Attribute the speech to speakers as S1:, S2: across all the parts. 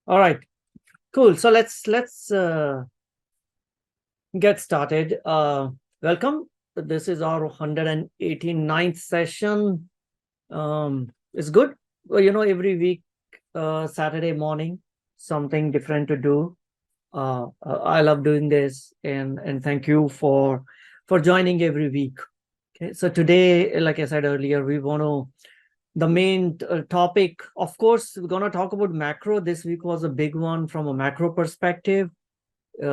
S1: All right, cool. So let's get started. Welcome. This is our 189th session. It's good. Well, every week, Saturday morning, something different to do. I love doing this, and thank you for joining every week. Okay, so today, like I said earlier, we want to the main topic. Of course, we're going to talk about macro. This week was a big one from a macro perspective. We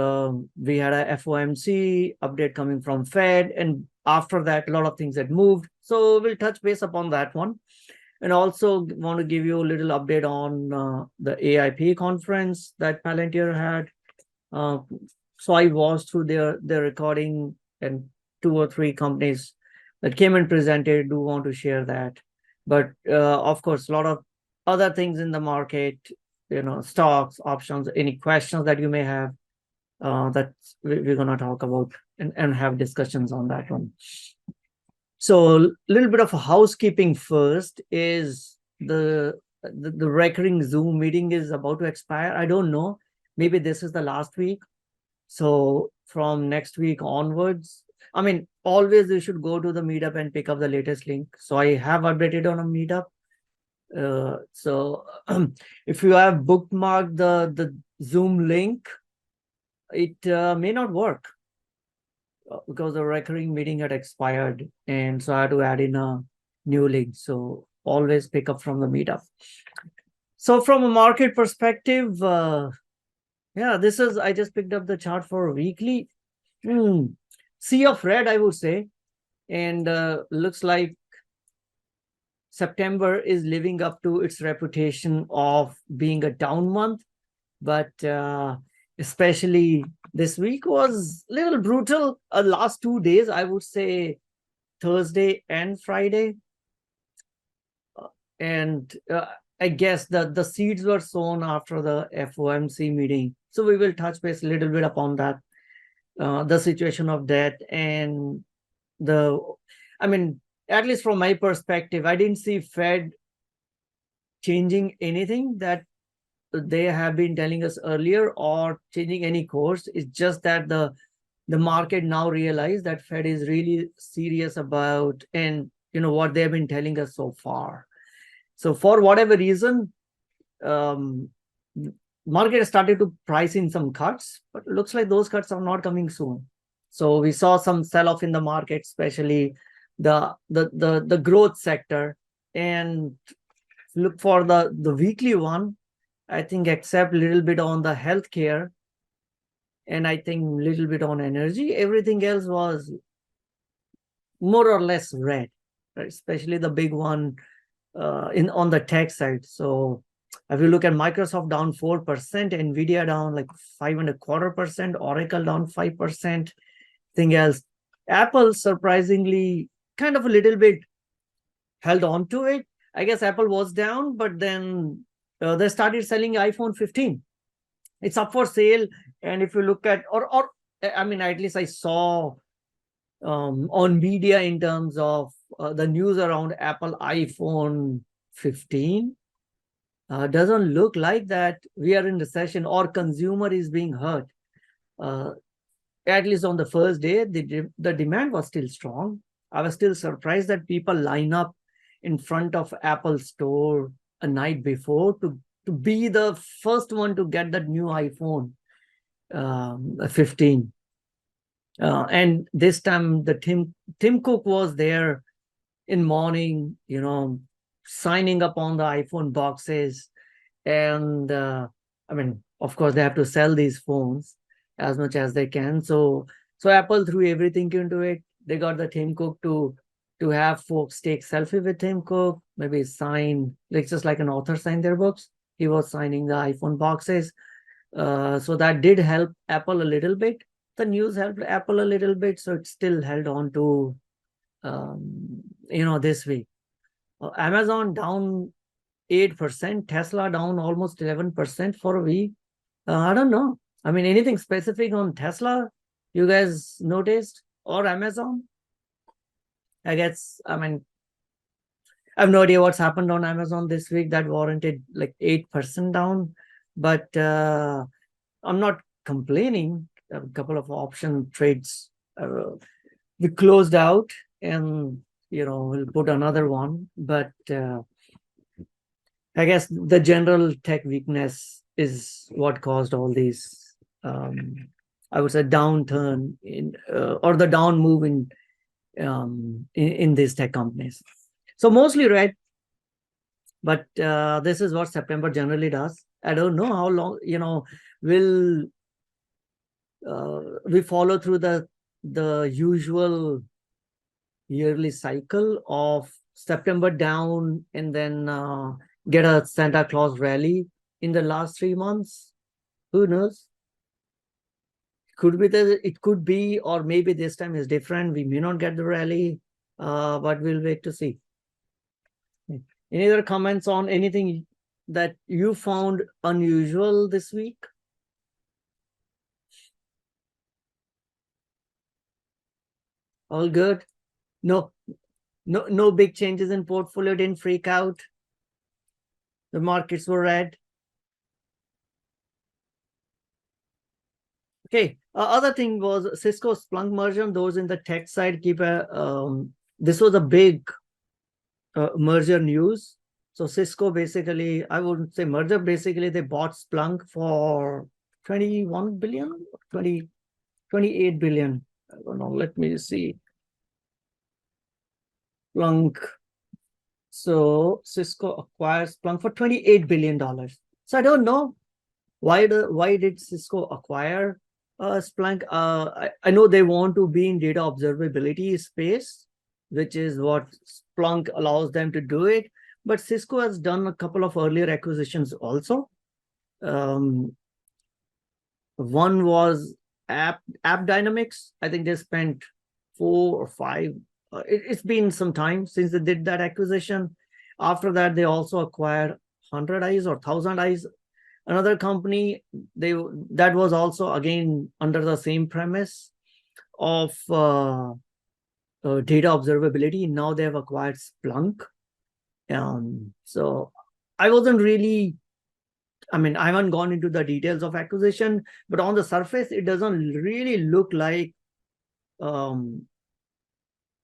S1: had a FOMC update coming from Fed, and after that, a lot of things had moved. So we'll touch base upon that one, and also want to give you a little update on the AIP conference that Palantir had. So I watched through their recording, and 2 or 3 companies that came and presented. Do want to share that, but of course, a lot of other things in the market. Stocks, options. Any questions that you may have, that we're going to talk about and have discussions on that one. So a little bit of housekeeping first is the recurring Zoom meeting is about to expire. I don't know. Maybe this is the last week. So from next week onwards, I mean, always you should go to the meetup and pick up the latest link. So I have updated on a meetup. So if you have bookmarked the Zoom link, it may not work because the recurring meeting had expired, and so I had to add in a new link. So always pick up from the meetup. So from a market perspective, yeah, I just picked up the chart for weekly. Sea of red, I would say, and looks like September is living up to its reputation of being a down month, but especially this week was a little brutal. Last 2 days, I would say Thursday and Friday. And I guess the seeds were sown after the FOMC meeting. So we will touch base a little bit upon that, the situation of debt and at least from my perspective, I didn't see Fed changing anything that they have been telling us earlier or changing any course. It's just that the market now realized that Fed is really serious about and what they've been telling us so far. So for whatever reason, market started to price in some cuts, but it looks like those cuts are not coming soon. So we saw some sell-off in the market, especially the growth sector. And look for the weekly one, I think, except a little bit on the healthcare, and I think a little bit on energy. Everything else was more or less red, right? Especially the big one on the tech side. So if you look at Microsoft down 4%, Nvidia down like 5.25%, Oracle down 5%. Thing else, Apple surprisingly kind of a little bit held on to it. I guess Apple was down, but then they started selling iPhone 15. It's up for sale, and if you look at at least I saw on media in terms of the news around Apple iPhone 15, doesn't look like that we are in recession or consumer is being hurt. At least on the first day, the demand was still strong. I was still surprised that people line up in front of Apple store a night before to be the first one to get that new iPhone 15. And this time the Tim Cook was there in morning, signing up on the iPhone boxes. And of course, they have to sell these phones as much as they can. So Apple threw everything into it. They got the Tim Cook to have folks take selfie with Tim Cook, maybe sign, like just like an author sign their books. He was signing the iPhone boxes. So that did help Apple a little bit. The news helped Apple a little bit, so it still held on to, this week. Amazon down 8%, Tesla down almost 11% for a week. I don't know. Anything specific on Tesla you guys noticed, or Amazon? I guess, I have no idea what's happened on Amazon this week that warranted like 8% down. But I'm not complaining. A couple of option trades we closed out, and we'll put another one. But I guess the general tech weakness is what caused all these. I would say downturn in or the down move in these tech companies. So mostly red, but this is what September generally does. I don't know how long will we follow through the usual yearly cycle of September down and then get a Santa Claus rally in the last 3 months. Who knows? Could be it could be, or maybe this time is different. We may not get the rally, but we'll wait to see. Any other comments on anything that you found unusual this week? All good? No big changes in portfolio, didn't freak out. The markets were red. Okay. Other thing was Cisco Splunk merger. Those in the tech side keep this was a big merger news. So Cisco basically, I wouldn't say merger, basically they bought Splunk for 21 billion, 28 billion. I don't know. Let me see. Splunk. So Cisco acquires Splunk for $28 billion. So I don't know why did Cisco acquire Splunk. I know they want to be in data observability space, which is what Splunk allows them to do it. But Cisco has done a couple of earlier acquisitions also. One was App Dynamics. I think they spent 4 or 5. It's been some time since they did that acquisition. After that, they also acquired 100 Eyes or 1000 Eyes, another company. That was also again under the same premise of data observability. Now they have acquired Splunk. So I wasn't really, I haven't gone into the details of acquisition, but on the surface, it doesn't really look like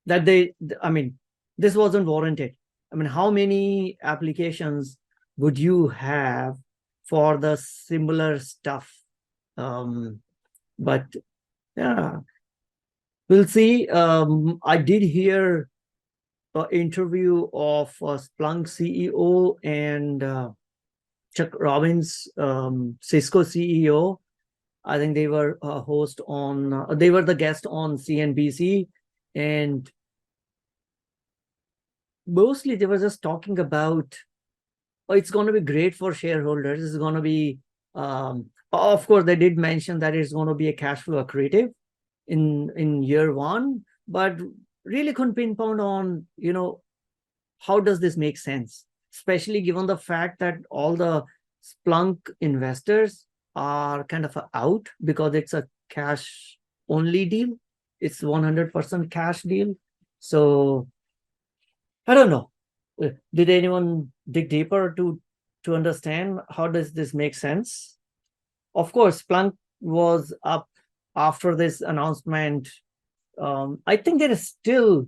S1: that this wasn't warranted. How many applications would you have for the similar stuff? But yeah, we'll see. I did hear an interview of Splunk CEO and Chuck Robbins, Cisco CEO. I think they were they were the guest on CNBC, and mostly they were just talking about, it's going to be great for shareholders. It's going to be, of course, they did mention that it's going to be a cash flow accretive in year one, but really couldn't pinpoint on, how does this make sense, especially given the fact that all the Splunk investors are kind of out because it's a cash only deal. It's 100% cash deal. So I don't know. Did anyone dig deeper to understand how does this make sense? Of course, Splunk was up after this announcement. I think there is still,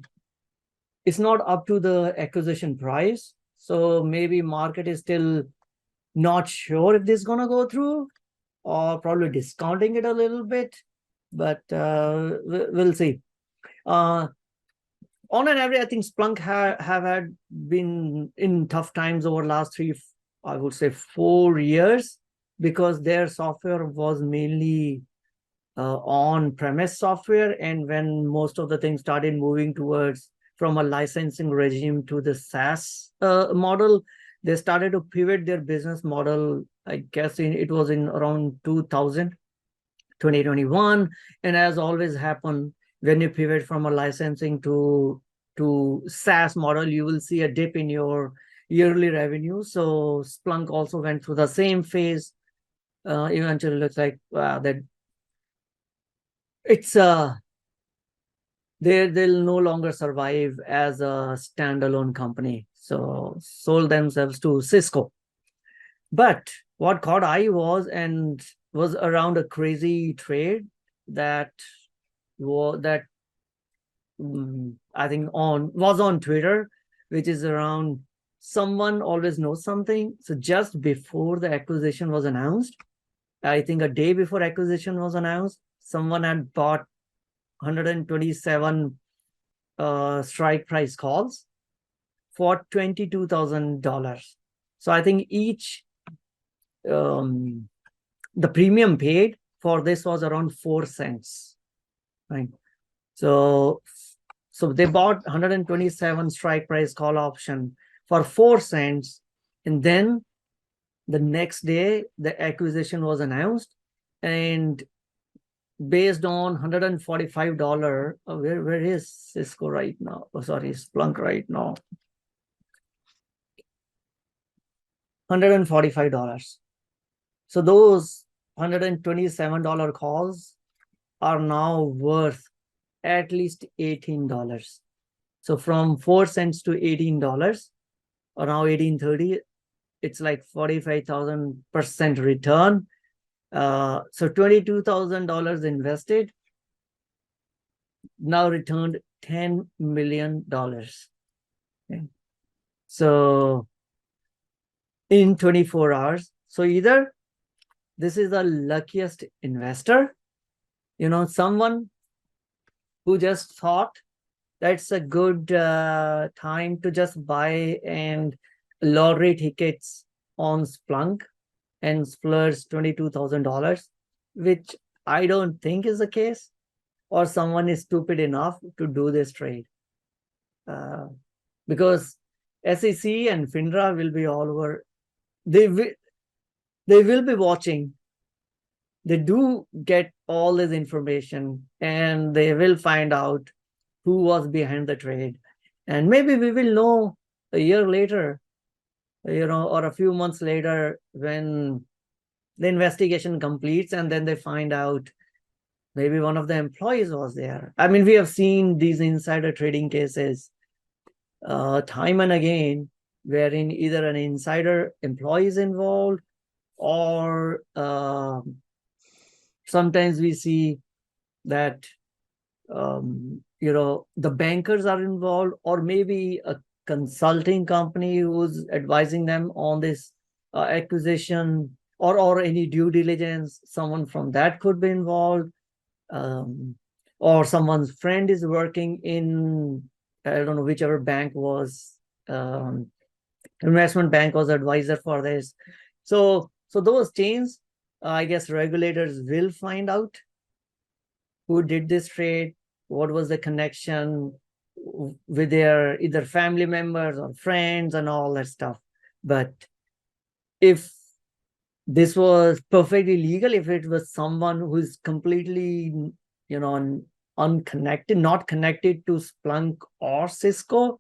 S1: it's not up to the acquisition price. So maybe market is still not sure if this is going to go through, or probably discounting it a little bit, but we'll see. On an average, I think Splunk have had been in tough times over the last 4 years, because their software was mainly on-premise software. And when most of the things started moving towards from a licensing regime to the SaaS model, they started to pivot their business model. I guess it was in around 2021. And as always happened, when you pivot from a licensing to SaaS model, you will see a dip in your yearly revenue. So Splunk also went through the same phase. Eventually, looks like that it's they'll no longer survive as a standalone company. So sold themselves to Cisco. But what caught eye was around a crazy trade that I think was on Twitter, which is around someone always knows something. So just before the acquisition was announced, I think a day before acquisition was announced, someone had bought 127 strike price calls for $22,000. So I think each the premium paid for this was around 4 cents, right? So they bought 127 strike price call option for 4 cents, and then the next day the acquisition was announced, and based on $145, where is Cisco right now? Oh, sorry, Splunk right now. $145. So those $127 calls are now worth at least $18. So from 4 cents to $18, or now $18.30, it's like 45,000% return. So $22,000 invested now returned $10 million. Okay. So in 24 hours. So either this is the luckiest investor, someone who just thought that's a good time to just buy and lottery tickets on Splunk and splurge $22,000, which I don't think is the case, or someone is stupid enough to do this trade. Because SEC and FINRA will be all over. They will be watching. They do get all this information, and they will find out who was behind the trade. And maybe we will know a year later, or a few months later, when the investigation completes, and then they find out maybe one of the employees was there. I mean, we have seen these insider trading cases time and again, wherein either an insider employee is involved, or sometimes we see that the bankers are involved, or maybe a consulting company who's advising them on this acquisition, or any due diligence. Someone from that could be involved, or someone's friend is working in, I don't know, whichever bank was investment bank was advisor for this. So those chains, I guess regulators will find out who did this trade, what was the connection with their either family members or friends and all that stuff. But if this was perfectly legal, if it was someone who's completely, unconnected, not connected to Splunk or Cisco,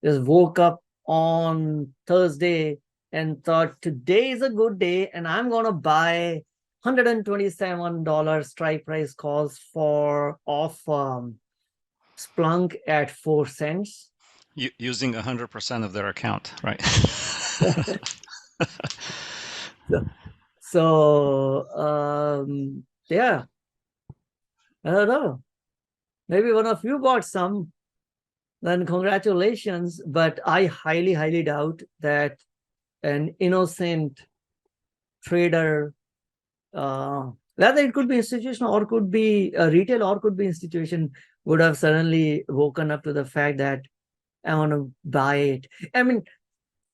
S1: just woke up on Thursday and thought today is a good day and I'm going to buy $127 strike price calls off Splunk at 4 cents.
S2: Using 100% of their account, right?
S1: Yeah, I don't know. Maybe one of you bought some, then congratulations. But I highly, highly doubt that an innocent trader, whether it could be institutional or could be retail or could be institution, would have suddenly woken up to the fact that I want to buy it. I mean,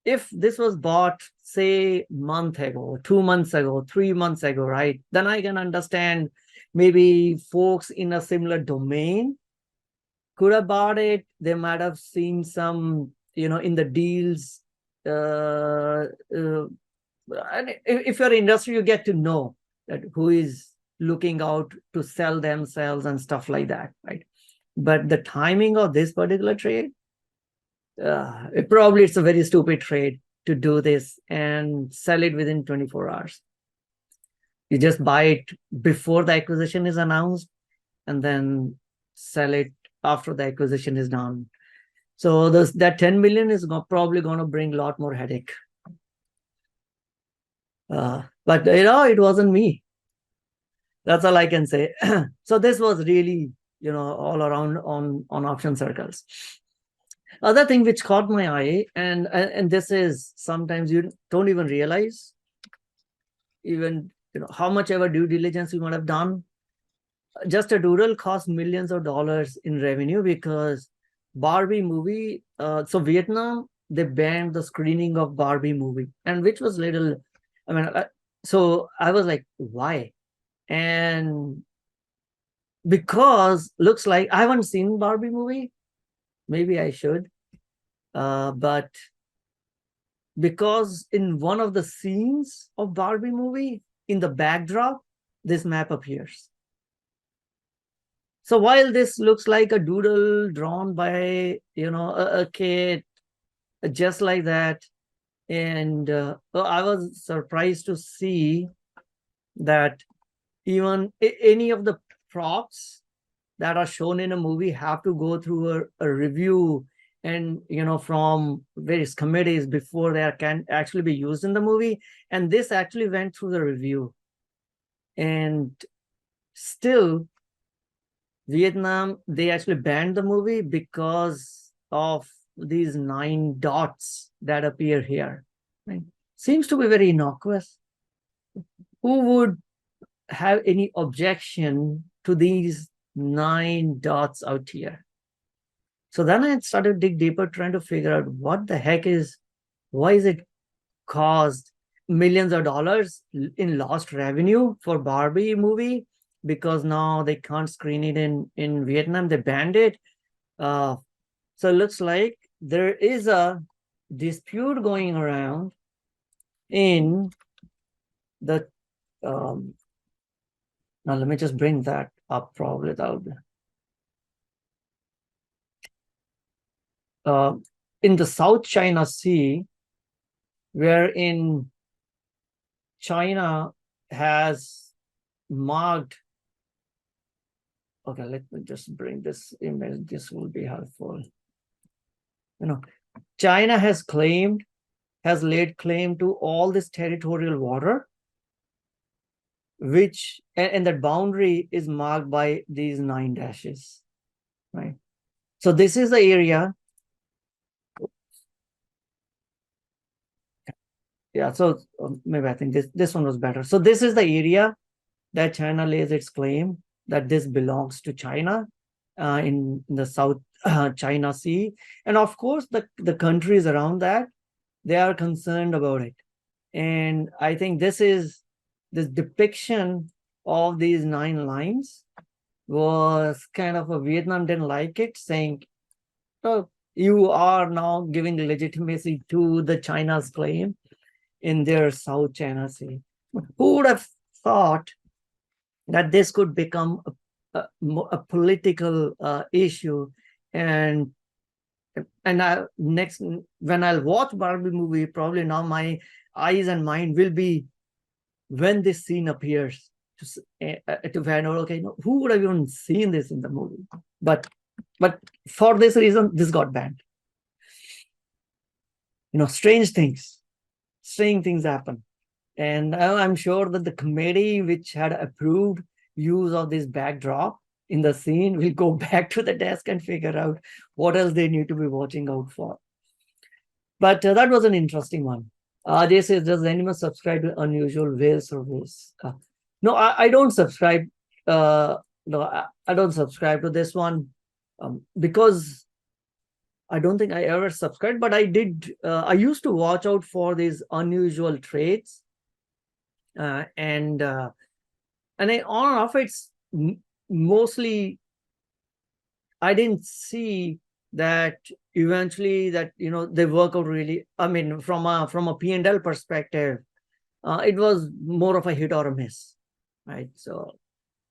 S1: if this was bought, say, month ago, 2 months ago, 3 months ago, right, then I can understand maybe folks in a similar domain could have bought it. They might have seen some, in the deals. If you're industry, you get to know that who is looking out to sell themselves and stuff like that, right? But the timing of this particular trade, it's a very stupid trade to do this and sell it within 24 hours. You just buy it before the acquisition is announced and then sell it after the acquisition is done. So that 10 million is probably going to bring a lot more headache. But it wasn't me. That's all I can say. So this was really, all around on option circles. Other thing which caught my eye, and this is sometimes you don't even realize, even how much ever due diligence you might have done, just a doodle costs millions of dollars in revenue because Barbie movie. So Vietnam, they banned the screening of Barbie movie, and which was little. I mean, so I was like, why? And because looks like I haven't seen Barbie movie. Maybe I should. But because in one of the scenes of Barbie movie, in the backdrop, this map appears. So while this looks like a doodle drawn by, a kid, just like that, and I was surprised to see that even any of the props that are shown in a movie have to go through a review and from various committees before they can actually be used in the movie. And this actually went through the review, and still Vietnam, they actually banned the movie because of these 9 dots that appear here. Right? Seems to be very innocuous. Who would have any objection to these 9 dots out here? So then I started to dig deeper, trying to figure out what the heck why is it caused millions of dollars in lost revenue for Barbie movie, because now they can't screen it in Vietnam. They banned it. So it looks like there is a dispute going around in the now let me just bring that up. Probably that'll be in the South China Sea, wherein China has marked. Okay, let me just bring this image. This will be helpful. China has laid claim to all this territorial water, which, and that boundary is marked by these 9 dashes, right? So this is the area. Yeah, so maybe I think this one was better. So this is the area that China lays its claim that this belongs to China in the South China Sea. And of course, the countries around that, they are concerned about it. And I think this depiction of these 9 lines was kind of Vietnam didn't like it, saying, oh, you are now giving legitimacy to the China's claim in their South China Sea. Who would have thought that this could become a political issue? And next, when I'll watch Barbie movie, probably now my eyes and mind will be when this scene appears to find out, okay, who would have even seen this in the movie? But for this reason, this got banned. Strange things happen. And I'm sure that the committee which had approved use of this backdrop in the scene will go back to the desk and figure out what else they need to be watching out for. But that was an interesting one. They say, does anyone subscribe to unusual whale surveys? No, I don't subscribe. No, I don't subscribe to this one because I don't think I ever subscribed, but I did. I used to watch out for these unusual trades, and on and off, it's mostly. I didn't see that eventually that they work out really. I mean, from a P&L perspective, it was more of a hit or a miss, right? So,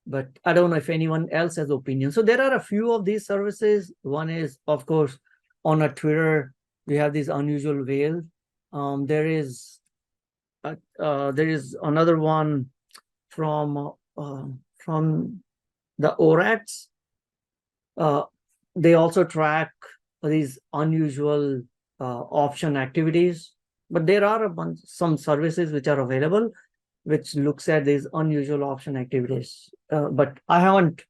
S1: but I don't know if anyone else has opinion. So there are a few of these services. One is, of course, on a Twitter, we have these unusual whales. There is another one from the ORATs. They also track these unusual option activities. but there are some services which are available, which looks at these unusual option activities. But I haven't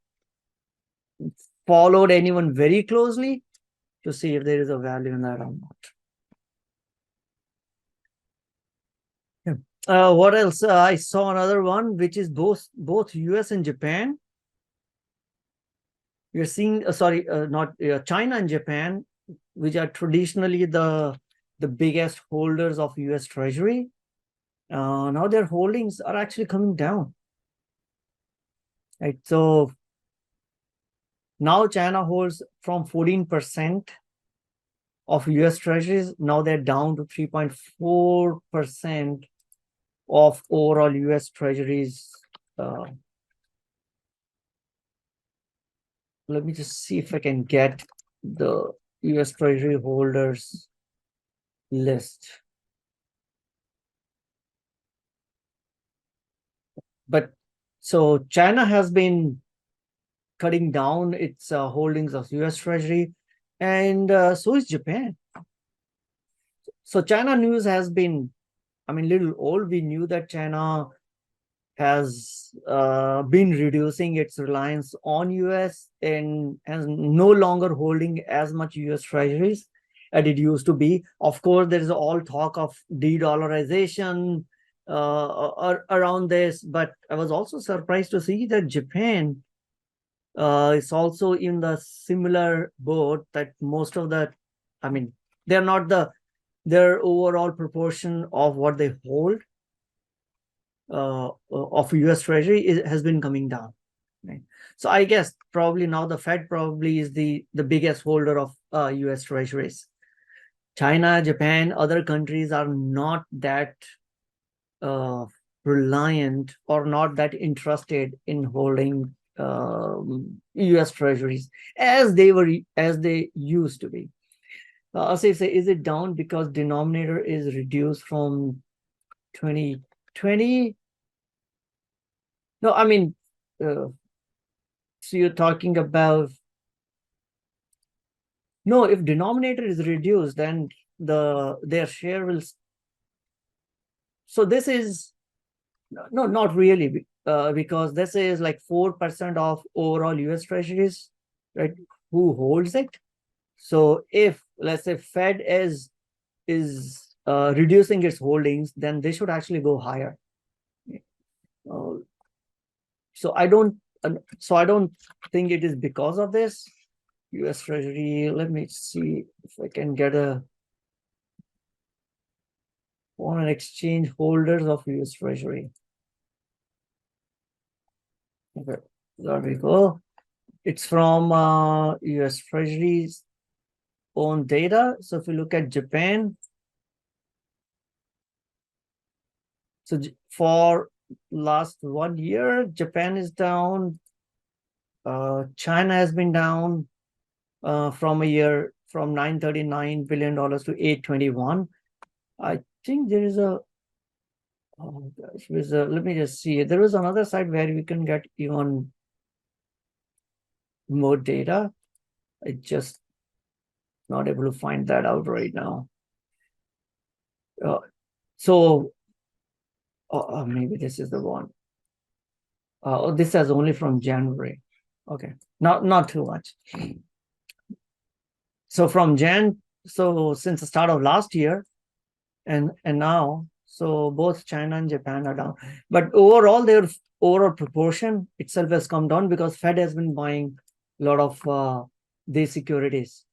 S1: followed anyone very closely to see if there is a value in that or not. What else? I saw another one, which is both US and Japan. You're seeing, not China and Japan, which are traditionally the biggest holders of US Treasury. Now their holdings are actually coming down. Right. So now China holds from 14% of US Treasuries. Now they're down to 3.4% of overall US Treasuries. Let me just see if I can get the US Treasury holders list. But so China has been cutting down its holdings of US Treasury, and so is Japan. So China news has been, I mean, little old. We knew that China has been reducing its reliance on US and is no longer holding as much US Treasuries as it used to be. Of course, there is all talk of de-dollarization around this, but I was also surprised to see that Japan is also in the similar boat, that most of the, I mean, they're not their overall proportion of what they hold of US Treasury has been coming down. Right? So I guess probably now the Fed probably is the biggest holder of US Treasuries. China, Japan, other countries are not that reliant or not that interested in holding US Treasuries as they used to be. Asif say, is it down because denominator is reduced from 2020? No, I mean, so you're talking about, no, if denominator is reduced, then their share will. So this is, no, not really, because this is like 4% of overall US Treasuries, right? Who holds it? So if, let's say, Fed is reducing its holdings, then they should actually go higher. So I don't think it is because of this. US Treasury, let me see if I can get a foreign exchange holders of US Treasury. Okay, there we go. It's from US Treasury's own data. So if you look at Japan, so for last 1 year, Japan is down. China has been down from a year from $939 billion to $821. I think there is a, oh gosh, let me just see. There was another site where we can get even more data. I just not able to find that out right now. So maybe this is the one. This is only from January. Okay, not too much. So from so since the start of last year, and now, so both China and Japan are down. But overall, their overall proportion itself has come down because Fed has been buying a lot of these securities.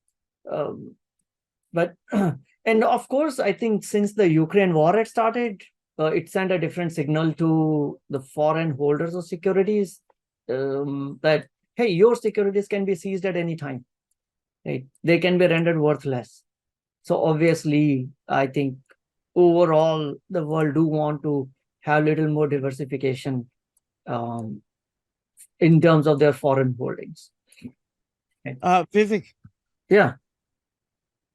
S1: But and of course, I think since the Ukraine war had started, it sent a different signal to the foreign holders of securities that, hey, your securities can be seized at any time. Right? They can be rendered worthless. So obviously, I think overall, the world do want to have a little more diversification in terms of their foreign holdings. Okay.
S3: Vivek.
S1: Yeah.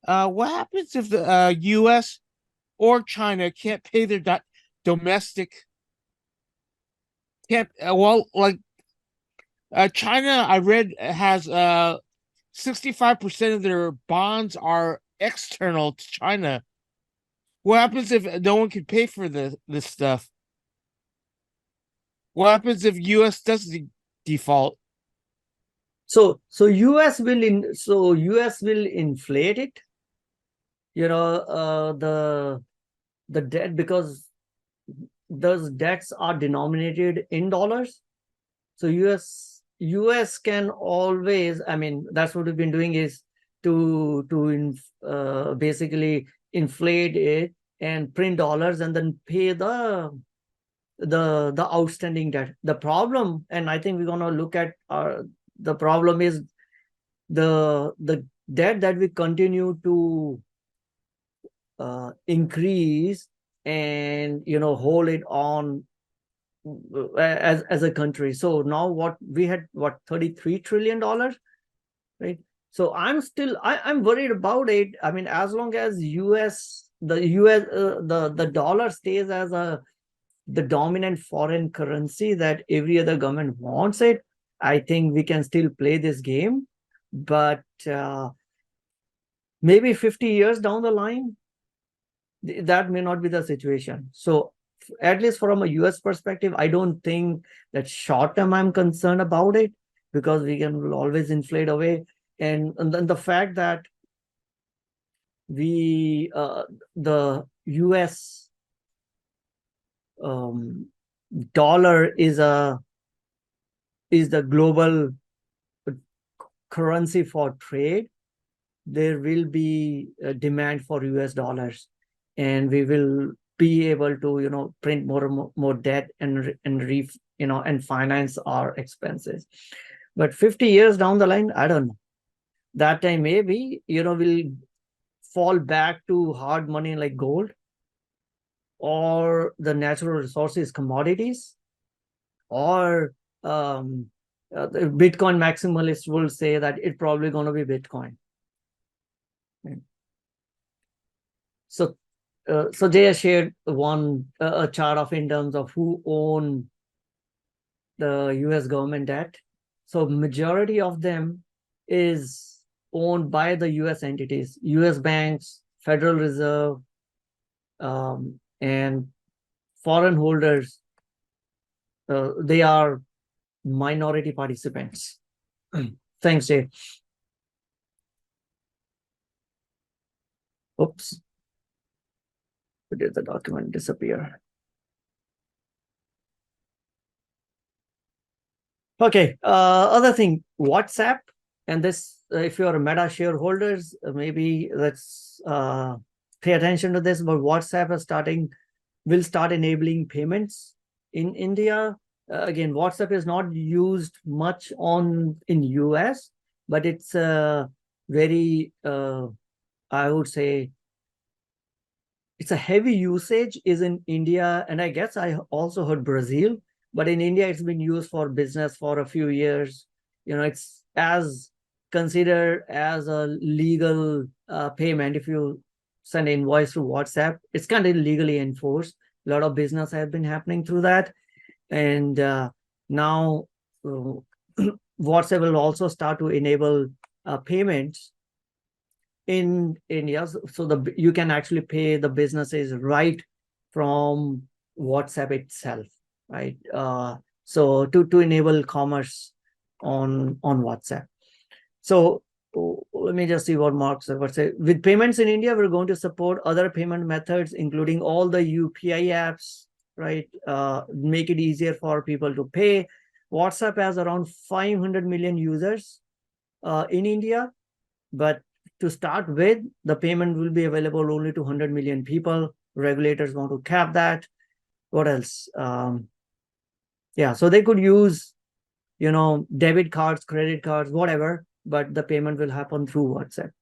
S3: What happens if the U.S. or China can't pay their domestic? Can't China, I read, has 65% of their bonds are external to China. What happens if no one can pay for this stuff? What happens if US does default?
S1: So US will inflate it, the debt, because those debts are denominated in dollars. So US can always, I mean, that's what we've been doing, is to basically inflate it and print dollars and then pay the outstanding debt. The problem, and I think we're gonna look at the problem, is the debt that we continue to increase and hold it on as a country. So now what we had, what, $33 trillion, right? So I'm worried about it. I mean, as long as the dollar stays as the dominant foreign currency that every other government wants it, I think we can still play this game. But maybe 50 years down the line, that may not be the situation. So at least from a US perspective, I don't think that short term I'm concerned about it, because we can always inflate away. And then the fact that the US dollar is the global currency for trade, there will be a demand for US dollars, and we will be able to print more debt and finance our expenses. But 50 years down the line, I don't know. That time maybe we'll fall back to hard money like gold, or the natural resources, commodities, or the Bitcoin maximalists will say that it's probably going to be Bitcoin. So Jay shared a chart of in terms of who own the US government debt. So majority of them is owned by the US entities, US banks, Federal Reserve, and foreign holders. They are minority participants. Thanks, Jay. Oops. Did the document disappear? Okay. Other thing, WhatsApp, and this, if you're a Meta shareholders, maybe let's pay attention to this. But WhatsApp will start enabling payments in India. Again, WhatsApp is not used much in US, but it's very, I would say, it's a heavy usage is in India, and I guess I also heard Brazil, but in India it's been used for business for a few years. It's considered as a legal payment. If you send an invoice through WhatsApp, it's kind of legally enforced. A lot of business has been happening through that, and now WhatsApp will also start to enable payments in India, so you can actually pay the businesses right from WhatsApp itself, right? So to enable commerce on WhatsApp. So let me just see what Mark said. With payments in India, we're going to support other payment methods, including all the UPI apps, right? Make it easier for people to pay. WhatsApp has around 500 million users in India, but to start with, the payment will be available only to 100 million people. Regulators want to cap that. What else? Yeah, so they could use, debit cards, credit cards, whatever, but the payment will happen through WhatsApp.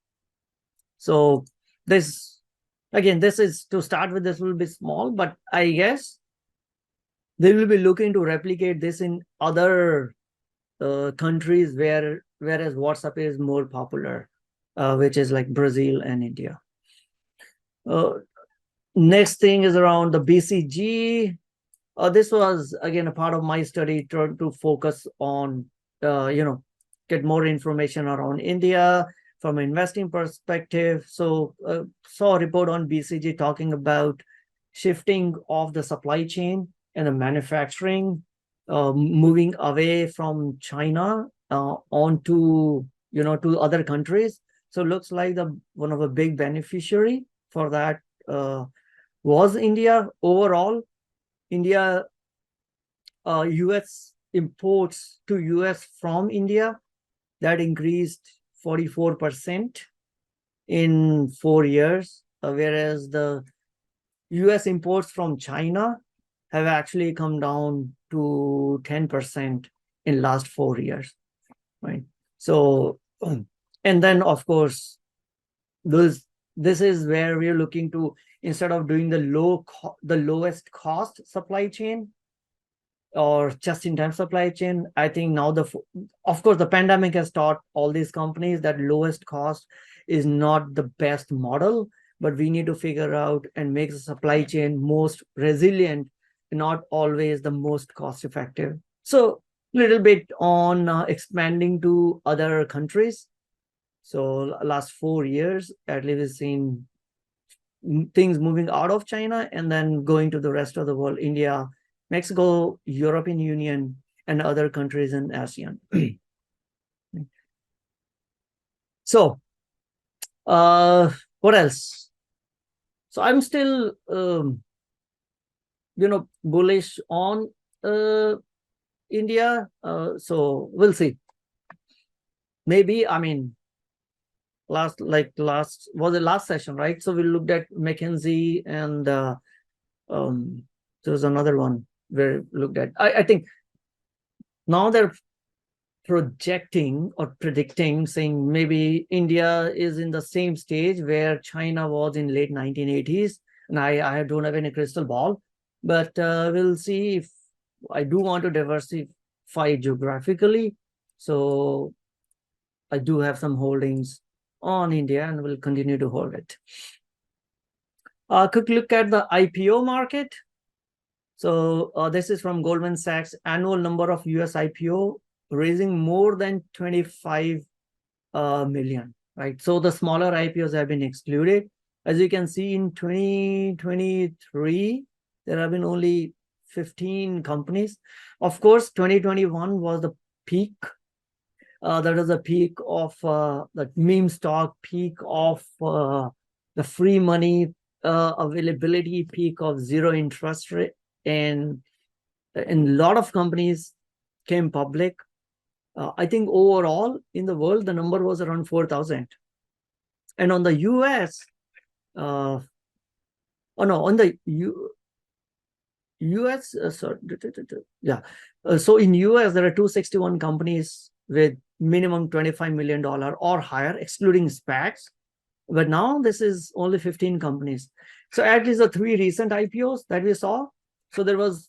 S1: So this is, to start with, this will be small, but I guess they will be looking to replicate this in other countries whereas WhatsApp is more popular, which is like Brazil and India. Next thing is around the BCG. This was, again, a part of my study, trying to focus on, get more information around India. from an investing perspective. So saw a report on BCG talking about shifting of the supply chain and the manufacturing, moving away from China onto, to other countries. So looks like one of the big beneficiary for that was India. Overall, India, US imports to US from India, that increased 44% in 4 years, whereas the US imports from China have actually come down to 10% in last 4 years, right? So, and then of course, this is where we're looking to, instead of doing the lowest cost supply chain or just-in-time supply chain, I think now of course the pandemic has taught all these companies that lowest cost is not the best model, but we need to figure out and make the supply chain most resilient, not always the most cost effective. So little bit on expanding to other countries. So last 4 years, at least we've seen things moving out of China and then going to the rest of the world, India, Mexico, European Union, and other countries in ASEAN. So, what else? So I'm still, bullish on India. So we'll see. Maybe, I mean, was the last session, right? So we looked at McKinsey and there was another one where we looked at, I think now they're projecting or predicting, saying maybe India is in the same stage where China was in late 1980s. And I don't have any crystal ball, but we'll see. If I do want to diversify geographically, so I do have some holdings on India and will continue to hold it. Quick look at the IPO market. So this is from Goldman Sachs. Annual number of US IPO raising more than 25 million, right? So the smaller IPOs have been excluded. As you can see, in 2023, there have been only 15 companies. Of course, 2021 was the peak. That was a peak of the meme stock, peak of the free money availability, peak of zero interest rate, and a lot of companies came public. I think overall in the world, the number was around 4,000. And on the US, on the US, sorry, yeah. So in US, there are 261 companies with minimum $25 million or higher, excluding SPACs. But now this is only 15 companies. So at least the 3 recent IPOs that we saw. So there was,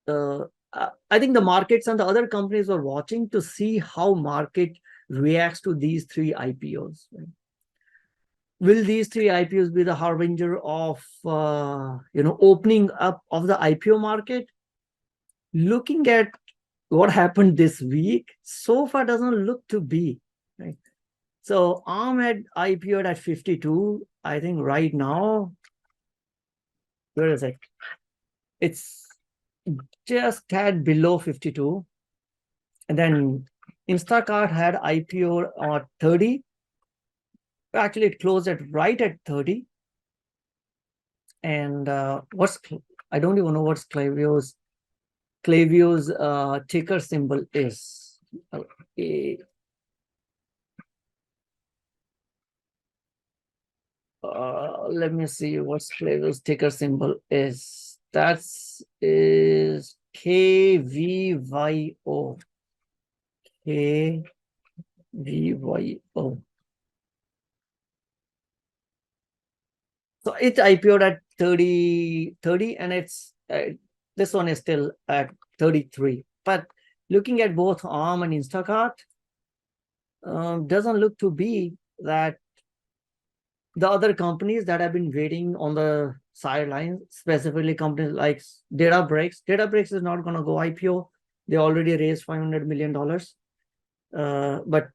S1: I think the markets and the other companies were watching to see how market reacts to these 3 IPOs. Right? Will these 3 IPOs be the harbinger of, opening up of the IPO market? Looking at what happened this week, so far doesn't look to be, right? So ARM had IPO'd at 52. I think right now, where is it? It's just tad below 52. And then Instacart had IPO at 30. Actually, it closed right at 30. And I don't even know what Klaviyo's ticker symbol is. Let me see what Klaviyo's ticker symbol is. That is KVYO. KVYO. So it IPO'd at 30, and it's this one is still at 33. But looking at both ARM and Instacart, doesn't look to be that the other companies that have been waiting on the sidelines, specifically companies like Databricks. Databricks is not going to go IPO. They already raised $500 million. But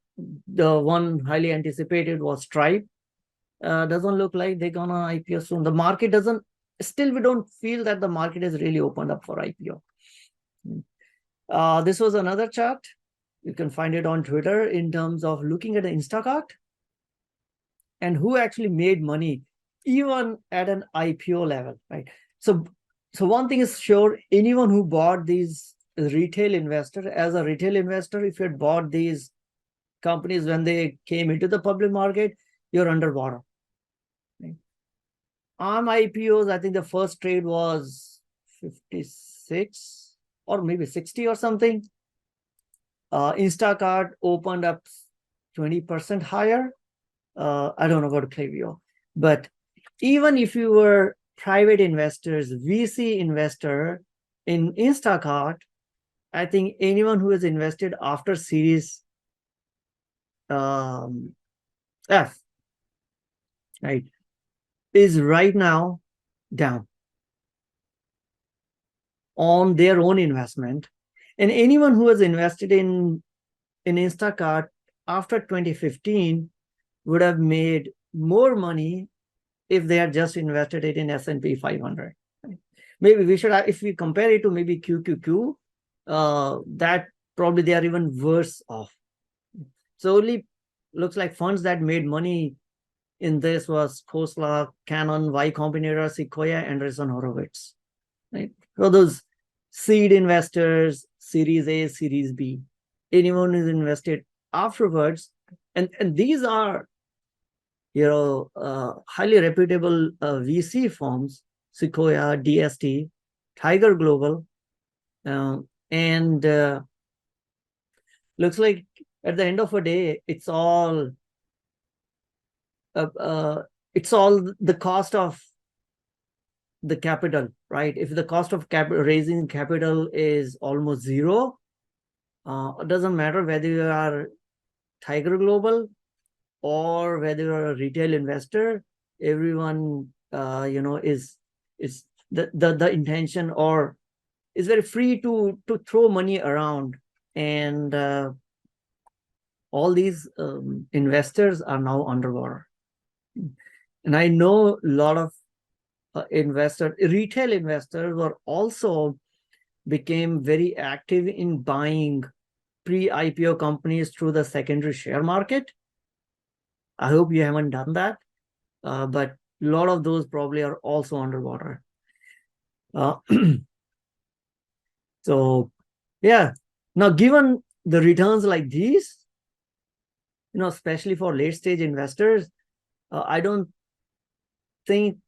S1: The one highly anticipated was Stripe. Doesn't look like they're gonna IPO soon. The market doesn't, still we don't feel that the market has really opened up for IPO. This was another chart. You can find it on Twitter in terms of looking at the Instacart and who actually made money even at an IPO level, right? So one thing is sure, anyone who bought these retail investor, as a retail investor, if you had bought these companies when they came into the public market, you're underwater. Right? On IPOs, I think the first trade was 56 or maybe 60 or something. Instacart opened up 20% higher. I don't know about Klaviyo, but even if you were private investors, VC investor in Instacart, I think anyone who has invested after Series F, right, is right now down on their own investment. And anyone who has invested in Instacart after 2015 would have made more money if they had just invested it in S&P 500. Maybe we should, if we compare it to maybe QQQ, that probably they are even worse off. So only looks like funds that made money in this was Khosla, Canon, Y Combinator, Sequoia, Andreessen Horowitz. Right? So those seed investors, Series A, Series B, anyone who's invested afterwards, and these are, you know, highly reputable VC firms, Sequoia, DST, Tiger Global, and looks like at the end of a day, it's all the cost of the capital, right? If the cost of raising capital is almost zero, it doesn't matter whether you are Tiger Global or whether you're a retail investor. Everyone, you know, is the intention, or is very free to throw money around, and all these investors are now underwater. And I know a lot of retail investors were also became very active in buying pre-IPO companies through the secondary share market. I hope you haven't done that, but a lot of those probably are also underwater. So yeah, now given the returns like these, you know, especially for late stage investors, I don't think,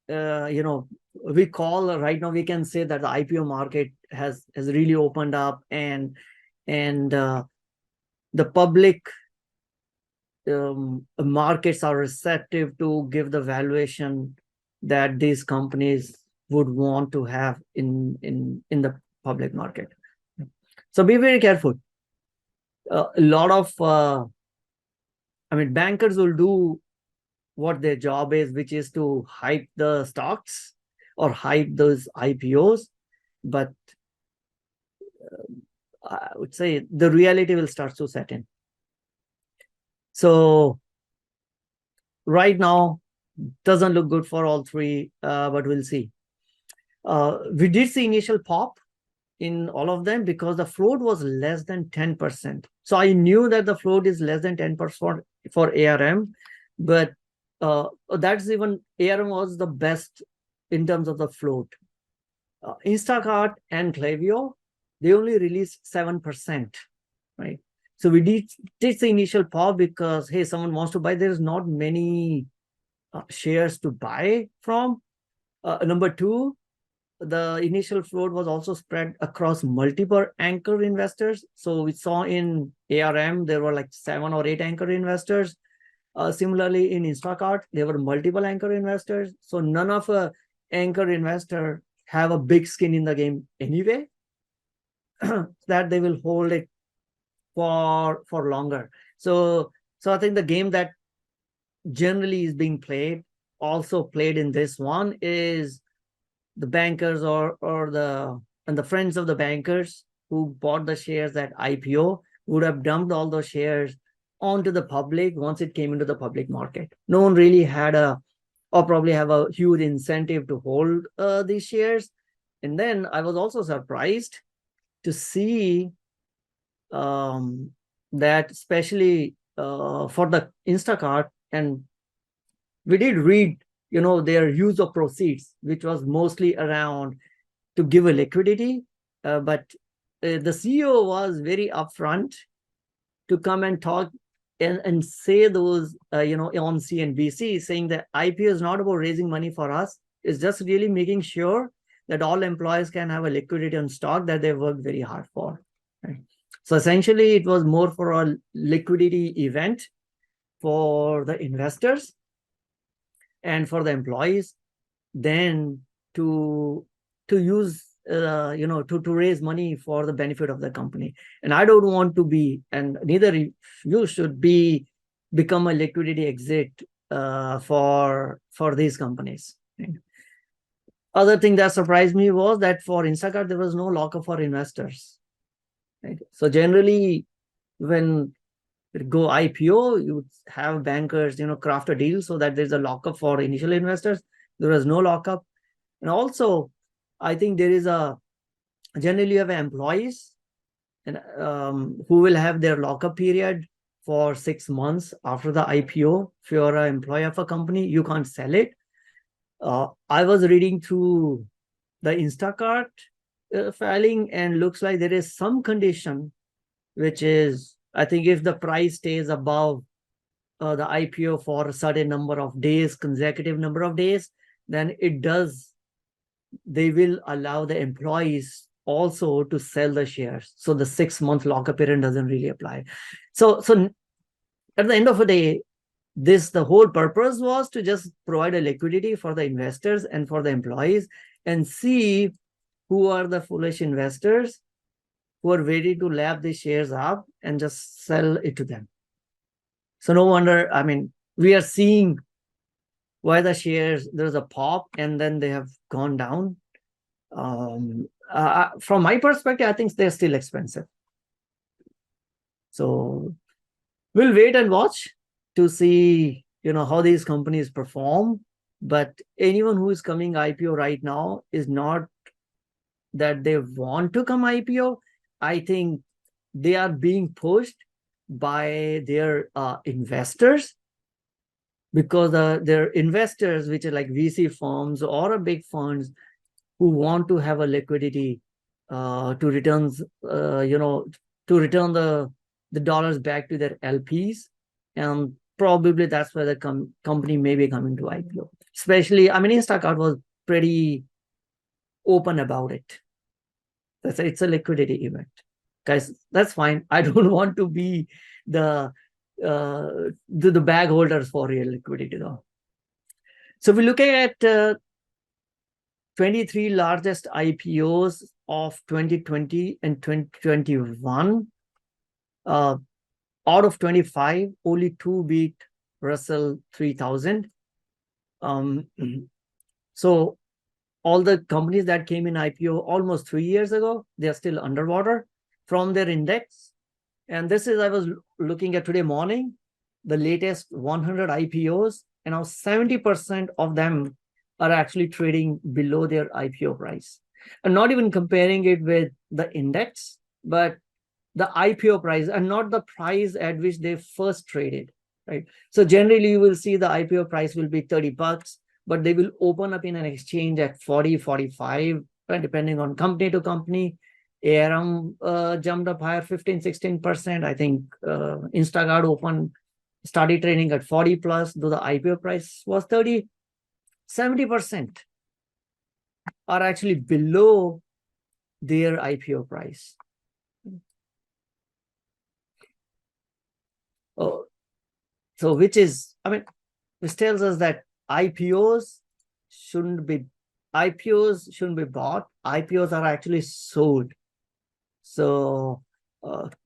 S1: you know, we call right now, we can say that the IPO market has really opened up, and the public markets are receptive to give the valuation that these companies would want to have in the public market. So be very careful. A lot of I mean, bankers will do what their job is, which is to hype the stocks or hype those IPOs, but I would say the reality will start to set in. So right now doesn't look good for all three, but we'll see. We did see initial pop in all of them because the float was less than 10%. So I knew that the float is less than 10% for ARM, but that's even, ARM was the best in terms of the float. Instacart and Klaviyo, they only released 7%, right? So we did the initial pop because, hey, someone wants to buy. There's not many shares to buy from. Number two, the initial float was also spread across multiple anchor investors. So we saw in ARM, there were like 7 or 8 anchor investors. Similarly, in Instacart, there were multiple anchor investors. So none of a anchor investor have a big skin in the game anyway, that they will hold it for longer. So I think the game that generally is being played, also played in this one, is the bankers or the friends of the bankers who bought the shares at IPO would have dumped all those shares onto the public once it came into the public market. No one really had or probably have a huge incentive to hold these shares. And then I was also surprised to see that especially for the Instacart, and we did read, their use of proceeds, which was mostly around to give a liquidity, but the CEO was very upfront to come and talk and say those, on CNBC, saying that IPO is not about raising money for us. It's just really making sure that all employees can have a liquidity on stock that they worked very hard for. Right? So essentially, it was more for a liquidity event for the investors and for the employees than to use to raise money for the benefit of the company. And I don't want to be, and neither you should become a liquidity exit for these companies. Other thing that surprised me was that for Instacart there was no lockup for investors. Right? So generally, when you go IPO, you have bankers craft a deal so that there's a lockup for initial investors. There was no lockup. And also, I think there is generally you have employees and who will have their lockup period for 6 months after the IPO. If you're an employee of a company, you can't sell it. I was reading through the Instacart filing, and looks like there is some condition, which is, I think if the price stays above the IPO for a certain number of days, consecutive number of days, then they will allow the employees also to sell the shares. So the 6-month lockup period doesn't really apply. So at the end of the day, the whole purpose was to just provide a liquidity for the investors and for the employees, and see who are the foolish investors who are ready to lap the shares up and just sell it to them. So no wonder, we are seeing why the shares, there's a pop and then they have gone down. From my perspective, I think they're still expensive. So we'll wait and watch to see, how these companies perform. But anyone who is coming IPO right now is not that they want to come IPO. I think they are being pushed by their investors, because their investors, which are like VC firms or big funds, who want to have a liquidity to return the dollars back to their LPs, and probably that's why the company may be coming to IPO. Especially, Instacart was pretty open about it. It's a liquidity event, guys. That's fine. I don't want to be the bag holders for real liquidity though. So we look at 23 largest IPOs of 2020 and 2021. Out of 25, only 2 beat Russell 3000. So all the companies that came in IPO almost 3 years ago, they're still underwater from their index. And this is, I was looking at today morning, the latest 100 IPOs, and now 70% of them are actually trading below their IPO price. And not even comparing it with the index, but the IPO price, and not the price at which they first traded, right? So generally you will see the IPO price will be $30, but they will open up in an exchange at 40, 45, depending on company to company. ARM jumped up higher, 15, 16%. I think Instacart started trading at 40 plus, though the IPO price was 30. 70% are actually below their IPO price. Oh, so which is, this tells us that IPOs shouldn't be bought. IPOs are actually sold. So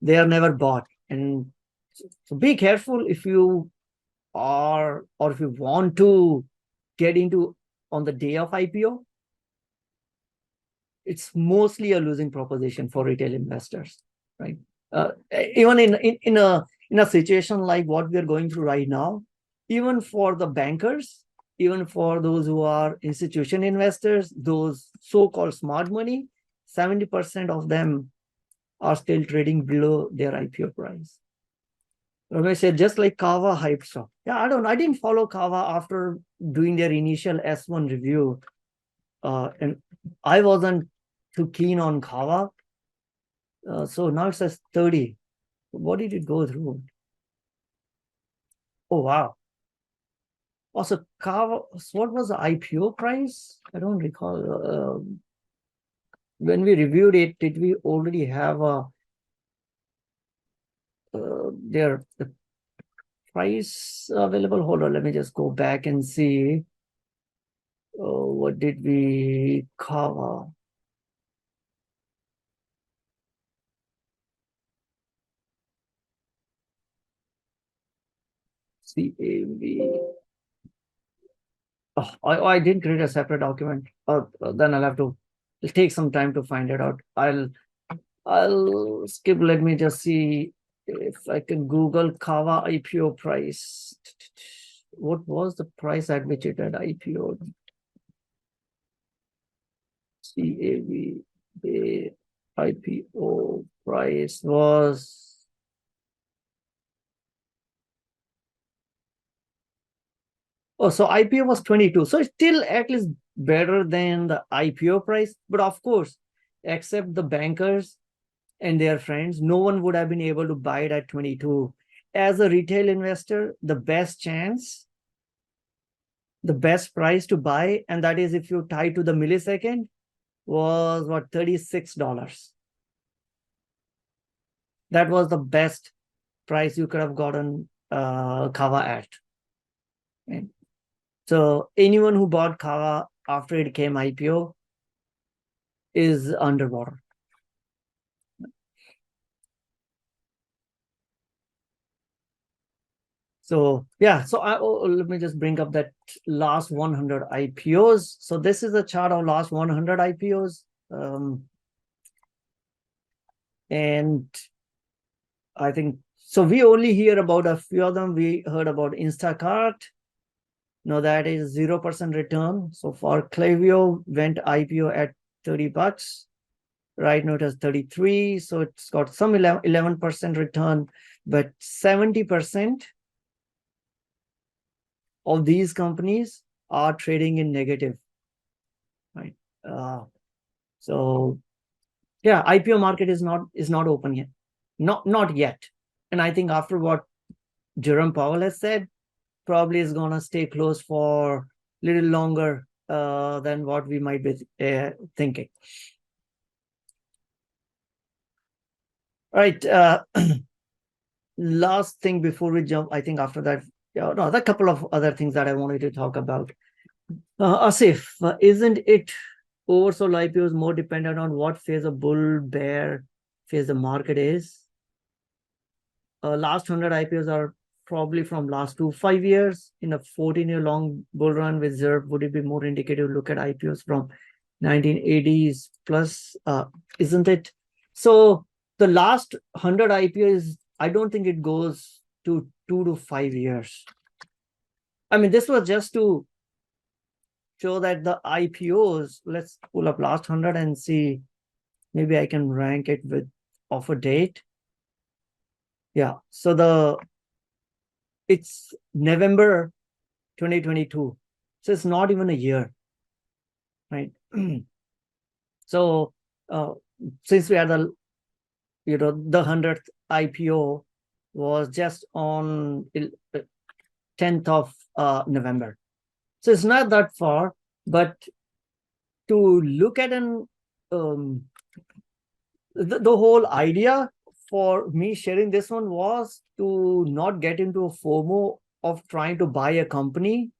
S1: they are never bought. And so be careful if you are, or if you want to get into on the day of IPO. It's mostly a losing proposition for retail investors, right? Even in in a situation like what we are going through right now, even for the bankers, even for those who are institution investors, those so-called smart money, 70% of them are still trading below their IPO price. Ramesh said, just like Kava hype stock. Yeah, I didn't follow Kava after doing their initial S1 review. And I wasn't too keen on Kava. So now it says 30. What did it go through? Oh, wow. Also, Kava, what was the IPO price? I don't recall. When we reviewed it, did we already have their the price available? Hold on, let me just go back and see. What did we cover? CAV. Oh, I didn't create a separate document. Then it'll take some time to find it out. I'll skip. Let me just see if I can Google Kava IPO price. What was the price at which it had IPO? CAV, the IPO price was. Oh, so IPO was 22. So it's still at least better than the IPO price. But of course, except the bankers and their friends, no one would have been able to buy it at 22. As a retail investor, the best chance, the best price to buy, and that is if you tie to the millisecond, was what, $36. That was the best price you could have gotten Kava at. Right? So anyone who bought Kava after it came IPO is underwater. So yeah, so let me just bring up that last 100 IPOs. So this is a chart of last 100 IPOs. And I think, so we only hear about a few of them. We heard about Instacart. No, that is 0% return. So for Klaviyo went IPO at $30. Right now it has 33. So it's got some 11% return, but 70% of these companies are trading in negative, right? So yeah, IPO market is not open yet, not yet. And I think after what Jerome Powell has said, probably is gonna stay closed for a little longer than what we might be thinking. All right. Last thing before we jump, I think after that, there are a couple of other things that I wanted to talk about. Asif, isn't it oversold IPOs more dependent on what phase of bull, bear phase the market is? Last 100 IPOs are probably from last 5 years. In a 14-year long bull run with ZERP, would it be more indicative to look at IPOs from 1980s plus? Isn't it? So the last 100 IPOs, I don't think it goes to 2 to 5 years. I mean, this was just to show that the IPOs, let's pull up last 100 and see, maybe I can rank it with offer date. Yeah, so it's November 2022. So it's not even a year, right? So since we had the 100th IPO was just on 10th of November. So it's not that far, but to look at the whole idea for me sharing this one was to not get into a FOMO of trying to buy a company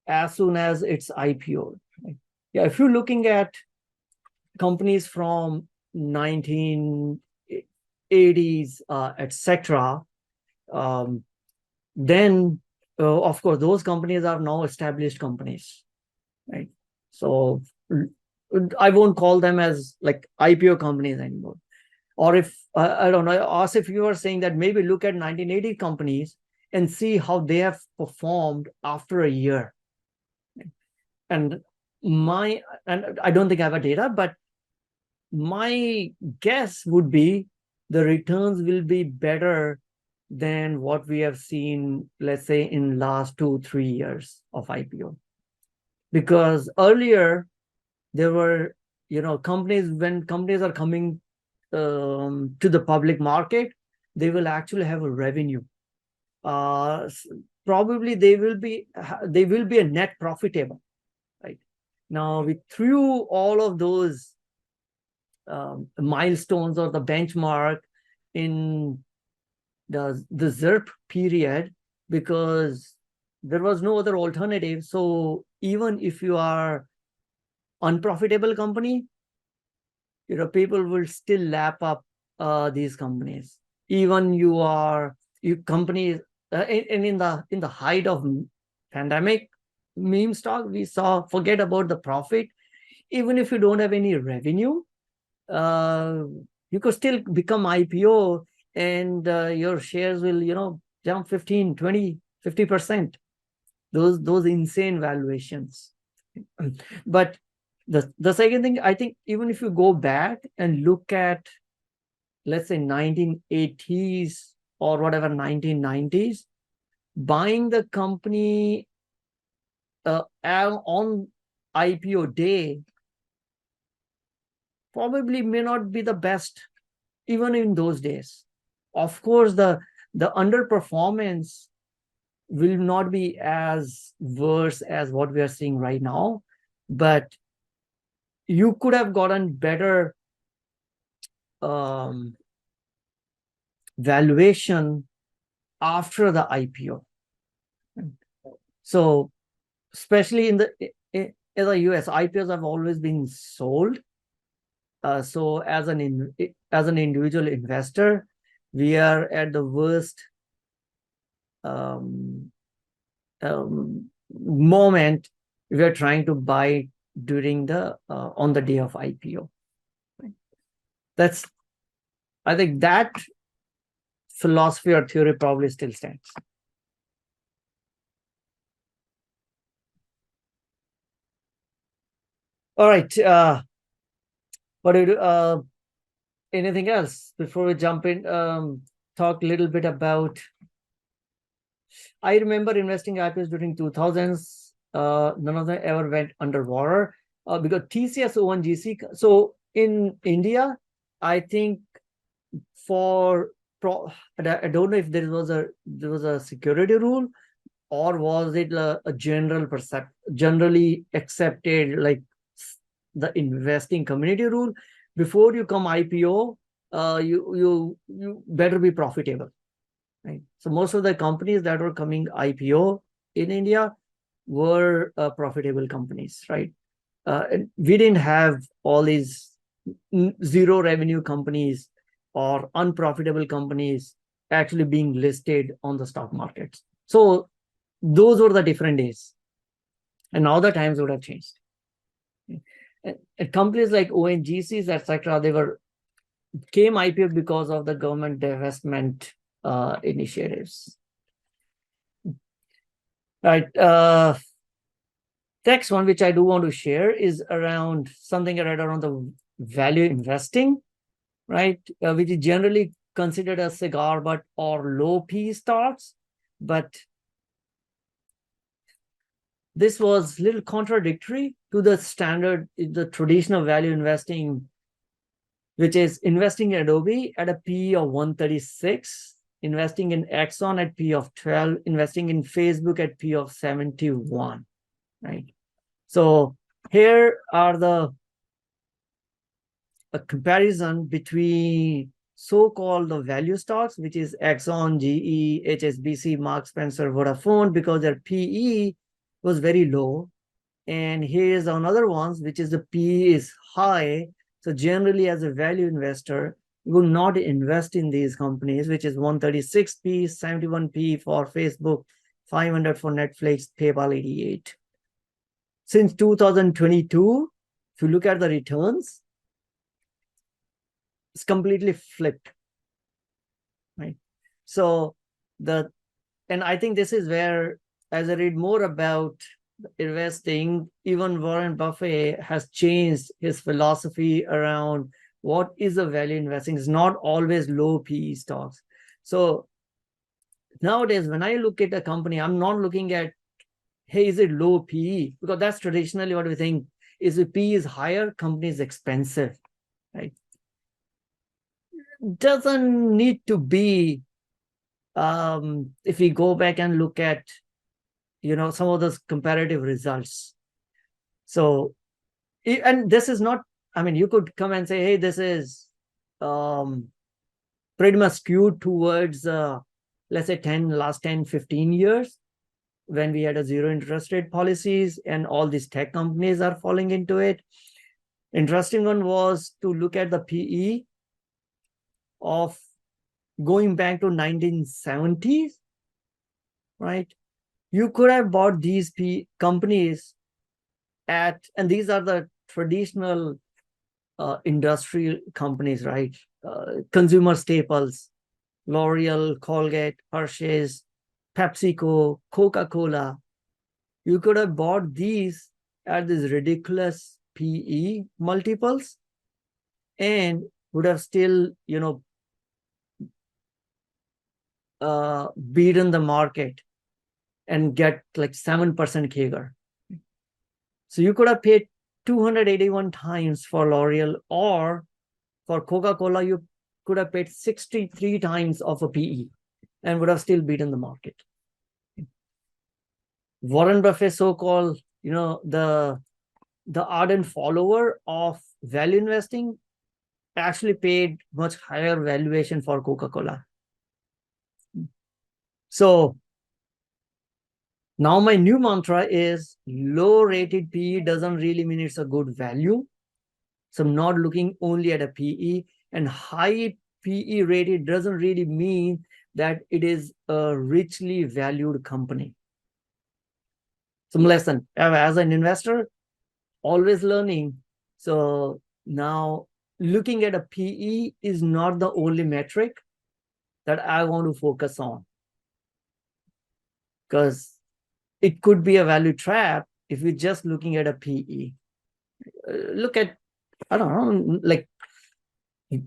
S1: as soon as it's IPO. Right? Yeah, if you're looking at companies from 1980s, etc., then of course those companies are now established companies, right? So I won't call them as like IPO companies anymore. Or if, I don't know, ask if you are saying that maybe look at 1980 companies and see how they have performed after a year. And I don't think I have a data, but my guess would be the returns will be better than what we have seen, let's say, in last 2-3 years of IPO. Because earlier there were, companies, when companies are coming to the public market, they will actually have a revenue. Probably they will be a net profitable, right? Now, through all of those milestones or the benchmark in the ZIRP period, because there was no other alternative. So even if you are unprofitable company, people will still lap up these companies. Even companies, and in the height of pandemic, meme stock, we saw, forget about the profit. Even if you don't have any revenue, you could still become IPO, and your shares will, jump 15, 20, 50%. Those insane valuations. But the second thing, I think, even if you go back and look at, let's say, 1980s or whatever, 1990s, buying the company on IPO day probably may not be the best, even in those days. Of course, the underperformance will not be as worse as what we are seeing right now, but you could have gotten better valuation after the IPO. So especially in the US, IPOs have always been sold. So as an individual investor, we are at the worst moment we are trying to buy during on the day of IPO. I think that philosophy or theory probably still stands. All right. What do you do? Anything else before we jump in? Talk a little bit about. I remember investing IPOs during 2000s. None of them ever went underwater because TCS, ONGC. So in India, I think I don't know if there was a security rule, or was it a generally accepted, like the investing community rule. Before you come IPO, you better be profitable, right? So most of the companies that were coming IPO in India were profitable companies, right? And we didn't have all these zero revenue companies or unprofitable companies actually being listed on the stock markets. So those were the different days, and now the times would have changed. And companies like ONGCs, etc., they came IPO because of the government divestment initiatives. Right. Next one, which I do want to share, is around something right around the value investing, right? Which is generally considered a cigar or low P stocks, but this was a little contradictory to the traditional value investing, which is investing in Adobe at a PE of 136, investing in Exxon at PE of 12, investing in Facebook at PE of 71, right? So here are a comparison between so-called the value stocks, which is Exxon, GE, HSBC, Mark Spencer, Vodafone, because their PE was very low. And here's another ones, which is the PE is high. So generally, as a value investor, you will not invest in these companies, which is 136p, 71p for Facebook, 500 for Netflix, PayPal 88. Since 2022, if you look at the returns, it's completely flipped, right? So and I think this is where, as I read more about investing, even Warren Buffett has changed his philosophy around what is a value investing. It's not always low PE stocks. So nowadays, when I look at a company, I'm not looking at, hey, is it low PE? Because that's traditionally what we think. Is the PE is higher, company is expensive, right? Doesn't need to be. If we go back and look at, some of those comparative results. So, and this is not, you could come and say, hey, this is pretty much skewed towards, let's say last 10, 15 years, when we had a zero interest rate policies and all these tech companies are falling into it. Interesting one was to look at the PE of going back to 1970s, right? You could have bought these companies and these are the traditional industrial companies, right? Consumer staples, L'Oreal, Colgate, Hershey's, PepsiCo, Coca-Cola. You could have bought these at these ridiculous PE multiples and would have still, beaten the market and get like 7% CAGR. So you could have paid 281 times for L'Oreal, or for Coca-Cola, you could have paid 63 times of a PE and would have still beaten the market. Warren Buffett, so-called, the ardent follower of value investing, actually paid much higher valuation for Coca-Cola. So now my new mantra is low-rated PE doesn't really mean it's a good value. So I'm not looking only at a PE, and high PE rated doesn't really mean that it is a richly valued company. Some lesson as an investor, always learning. So now looking at a PE is not the only metric that I want to focus on, because it could be a value trap if you're just looking at a PE. Look at, I don't know, like,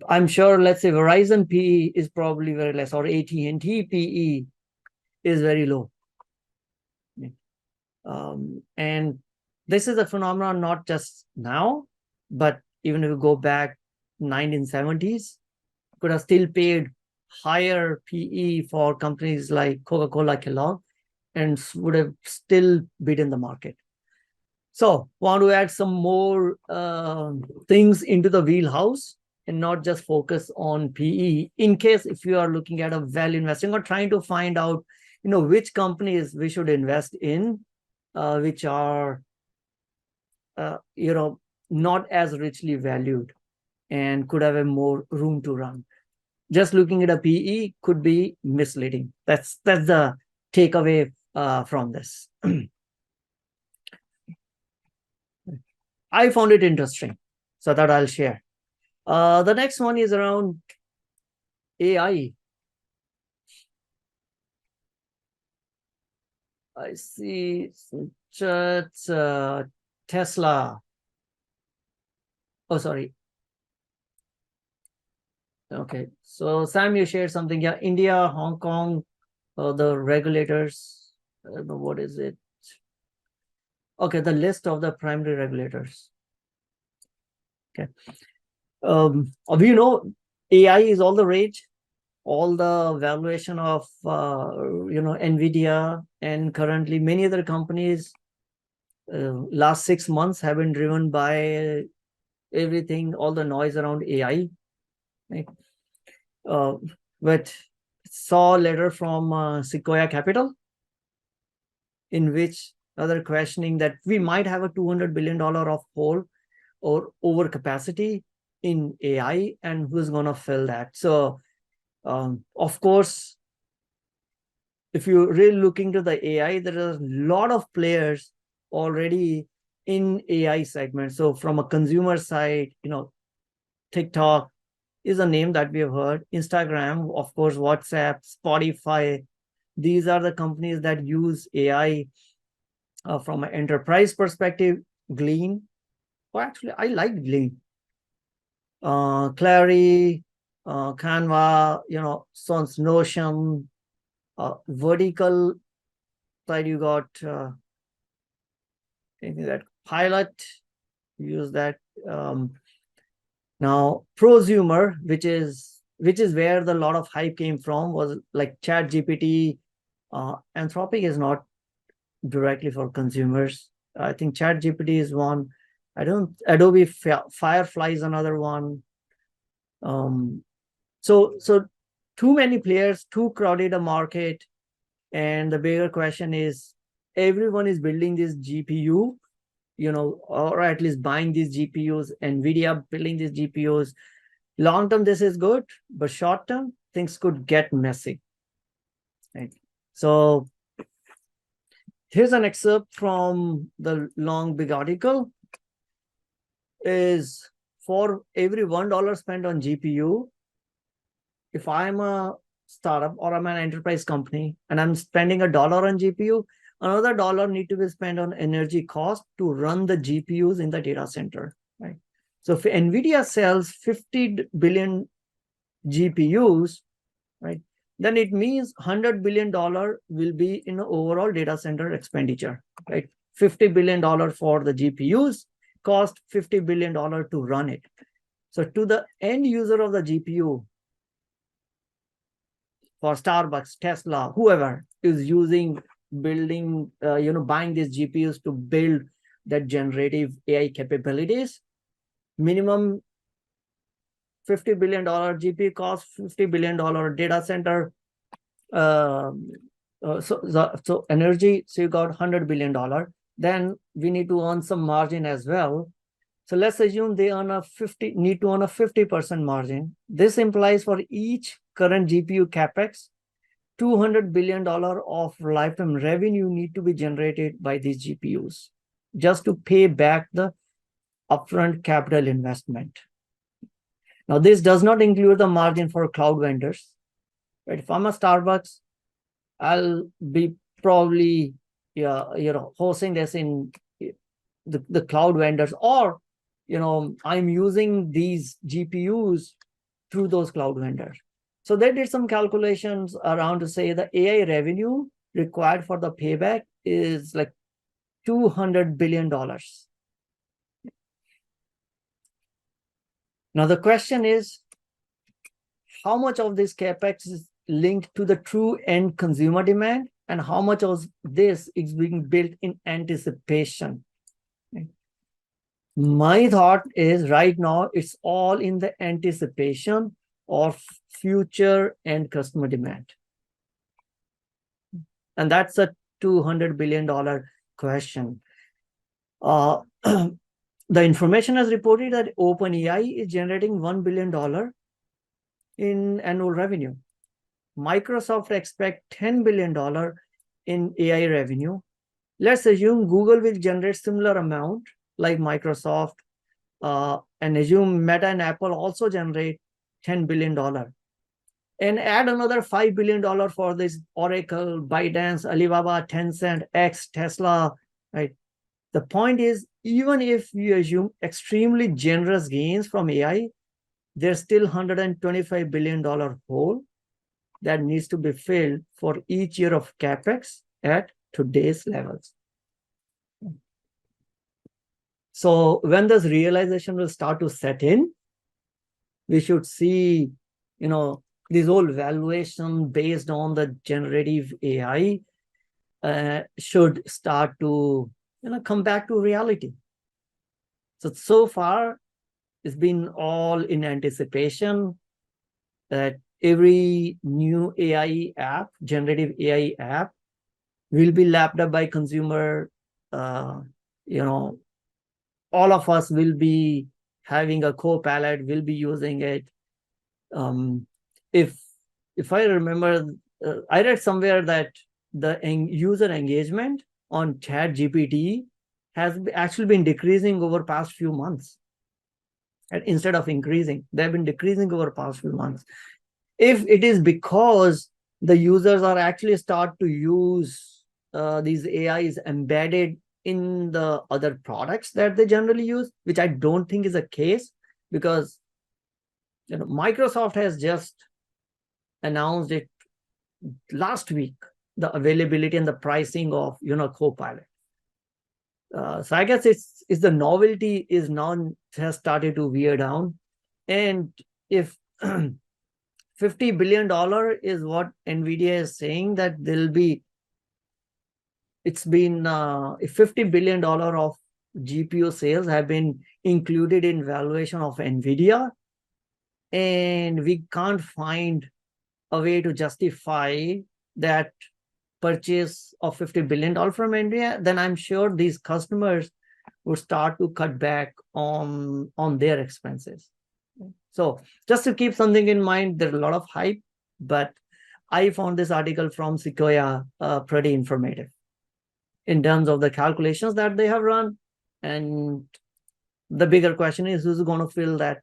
S1: I'm sure, let's say Verizon PE is probably very less, or AT&T PE is very low. And this is a phenomenon not just now, but even if you go back 1970s, could have still paid higher PE for companies like Coca-Cola, Kellogg, and would have still beaten the market. So want to add some more things into the wheelhouse and not just focus on PE, in case if you are looking at a value investing or trying to find out, which companies we should invest in, which are, not as richly valued and could have a more room to run. Just looking at a PE could be misleading. That's the takeaway from this. I found it interesting, so that I'll share. The next one is around AI. I see Tesla. Oh, sorry. Okay, so Sam, you shared something. Yeah, India, Hong Kong, the regulators. I don't know, what is it? Okay, the list of the primary regulators. Okay. AI is all the rage, all the valuation of, NVIDIA, and currently many other companies, last 6 months have been driven by everything, all the noise around AI. Right? But saw a letter from Sequoia Capital, in which they're questioning that we might have a $200 billion of hole or overcapacity in AI, and who's going to fill that. So, of course, if you really look into the AI, there are a lot of players already in AI segment. So from a consumer side, TikTok, is a name that we have heard. Instagram, of course, WhatsApp, Spotify. These are the companies that use AI from an enterprise perspective. Glean. Well, actually, I like Glean. Clary, Canva, Son's Notion, vertical side, you got that Pilot, use that. Now, prosumer, which is where the lot of hype came from, was like ChatGPT. Anthropic is not directly for consumers. I think ChatGPT is one. Adobe Firefly is another one. So too many players, too crowded a market. And the bigger question is, everyone is building this GPU, or at least buying these GPUs, NVIDIA building these GPUs. Long term, this is good, but short term, things could get messy. Right? So here's an excerpt from the long, big article. Is for every $1 spent on GPU, if I'm a startup or I'm an enterprise company and I'm spending $1 on GPU, another $1 need to be spent on energy cost to run the GPUs in the data center, right? So if NVIDIA sells 50 billion GPUs, right, then it means $100 billion will be in overall data center expenditure, right? $50 billion for the GPUs, cost $50 billion to run it. So to the end user of the GPU, for Starbucks, Tesla, whoever is building, buying these GPUs to build that generative AI capabilities, minimum $50 billion GPU cost, $50 billion data center. So energy, so you got $100 billion. Then we need to earn some margin as well. So let's assume they need to earn a 50% margin. This implies for each current GPU capex, $200 billion of lifetime revenue need to be generated by these GPUs just to pay back the upfront capital investment. Now, this does not include the margin for cloud vendors. Right? If I'm a Starbucks, I'll be probably hosting this in the cloud vendors, or I'm using these GPUs through those cloud vendors. So they did some calculations around to say the AI revenue required for the payback is like $200 billion. Now the question is, how much of this capex is linked to the true end consumer demand, and how much of this is being built in anticipation? My thought is right now it's all in the anticipation of future end customer demand. And that's a $200 billion question. The information has reported that OpenAI is generating $1 billion in annual revenue. Microsoft expects $10 billion in AI revenue. Let's assume Google will generate similar amount like Microsoft, and assume Meta and Apple also generate $10 billion. And add another $5 billion for this Oracle, ByteDance, Alibaba, Tencent, X, Tesla, right? The point is, even if you assume extremely generous gains from AI, there's still $125 billion hole that needs to be filled for each year of capex at today's levels. So when this realization will start to set in, we should see, this whole valuation based on the generative AI should start to, come back to reality. So far, it's been all in anticipation that every new AI app, generative AI app, will be lapped up by consumer. All of us will be having a Copilot, will be using it. If I remember, I read somewhere that the user engagement on ChatGPT has actually been decreasing over past few months. and instead of increasing. They've been decreasing over the past few months. If it is because the users are actually start to use these AIs embedded in the other products that they generally use, which I don't think is a case, because Microsoft has just announced it last week, the availability and the pricing of Copilot. So I guess it's the novelty is now has started to wear down, and if $50 billion is what Nvidia is saying that there'll be, it's been $50 billion of GPU sales have been included in valuation of Nvidia, and we can't find a way to justify that purchase of $50 billion from Nvidia, then I'm sure these customers would start to cut back on their expenses. So just to keep something in mind, there's a lot of hype, but I found this article from Sequoia pretty informative in terms of the calculations that they have run. And the bigger question is, who's going to fill that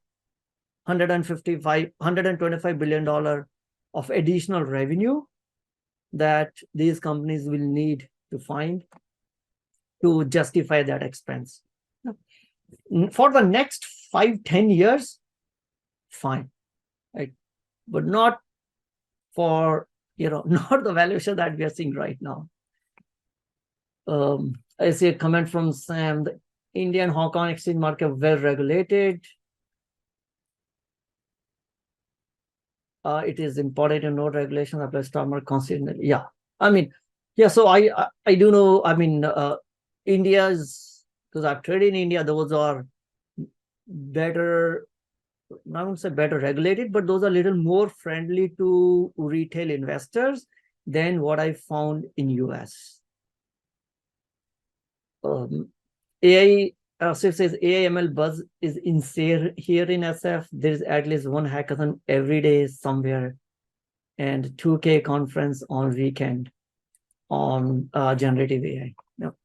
S1: $125 billion of additional revenue that these companies will need to find to justify that expense. For the next 5-10 years, fine, right? But not for, not the valuation that we are seeing right now. I see a comment from Sam, the Indian Hong Kong exchange market well regulated. It is important to note regulations apply stock market constantly. Yeah, I mean, yeah. So I do know. I mean, India's, because I've traded in India. Those are better. I won't say better regulated, but those are a little more friendly to retail investors than what I found in US. AI. Sif says AI/ML buzz is insane here in SF. There's at least one hackathon every day somewhere, and 2K conference on weekend on generative AI. No.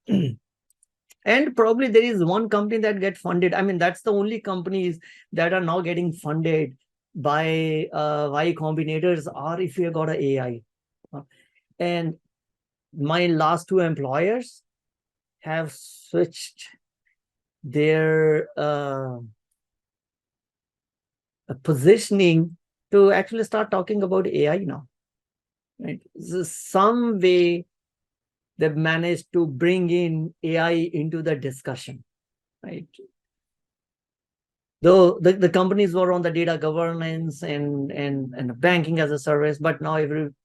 S1: And probably there is one company that get funded. I mean, that's the only companies that are now getting funded by Y Combinators, or if you got an AI. And my last two employers have switched their positioning to actually start talking about AI now, right? So some way they've managed to bring in AI into the discussion, right? Though the companies were on the data governance and banking as a service, but now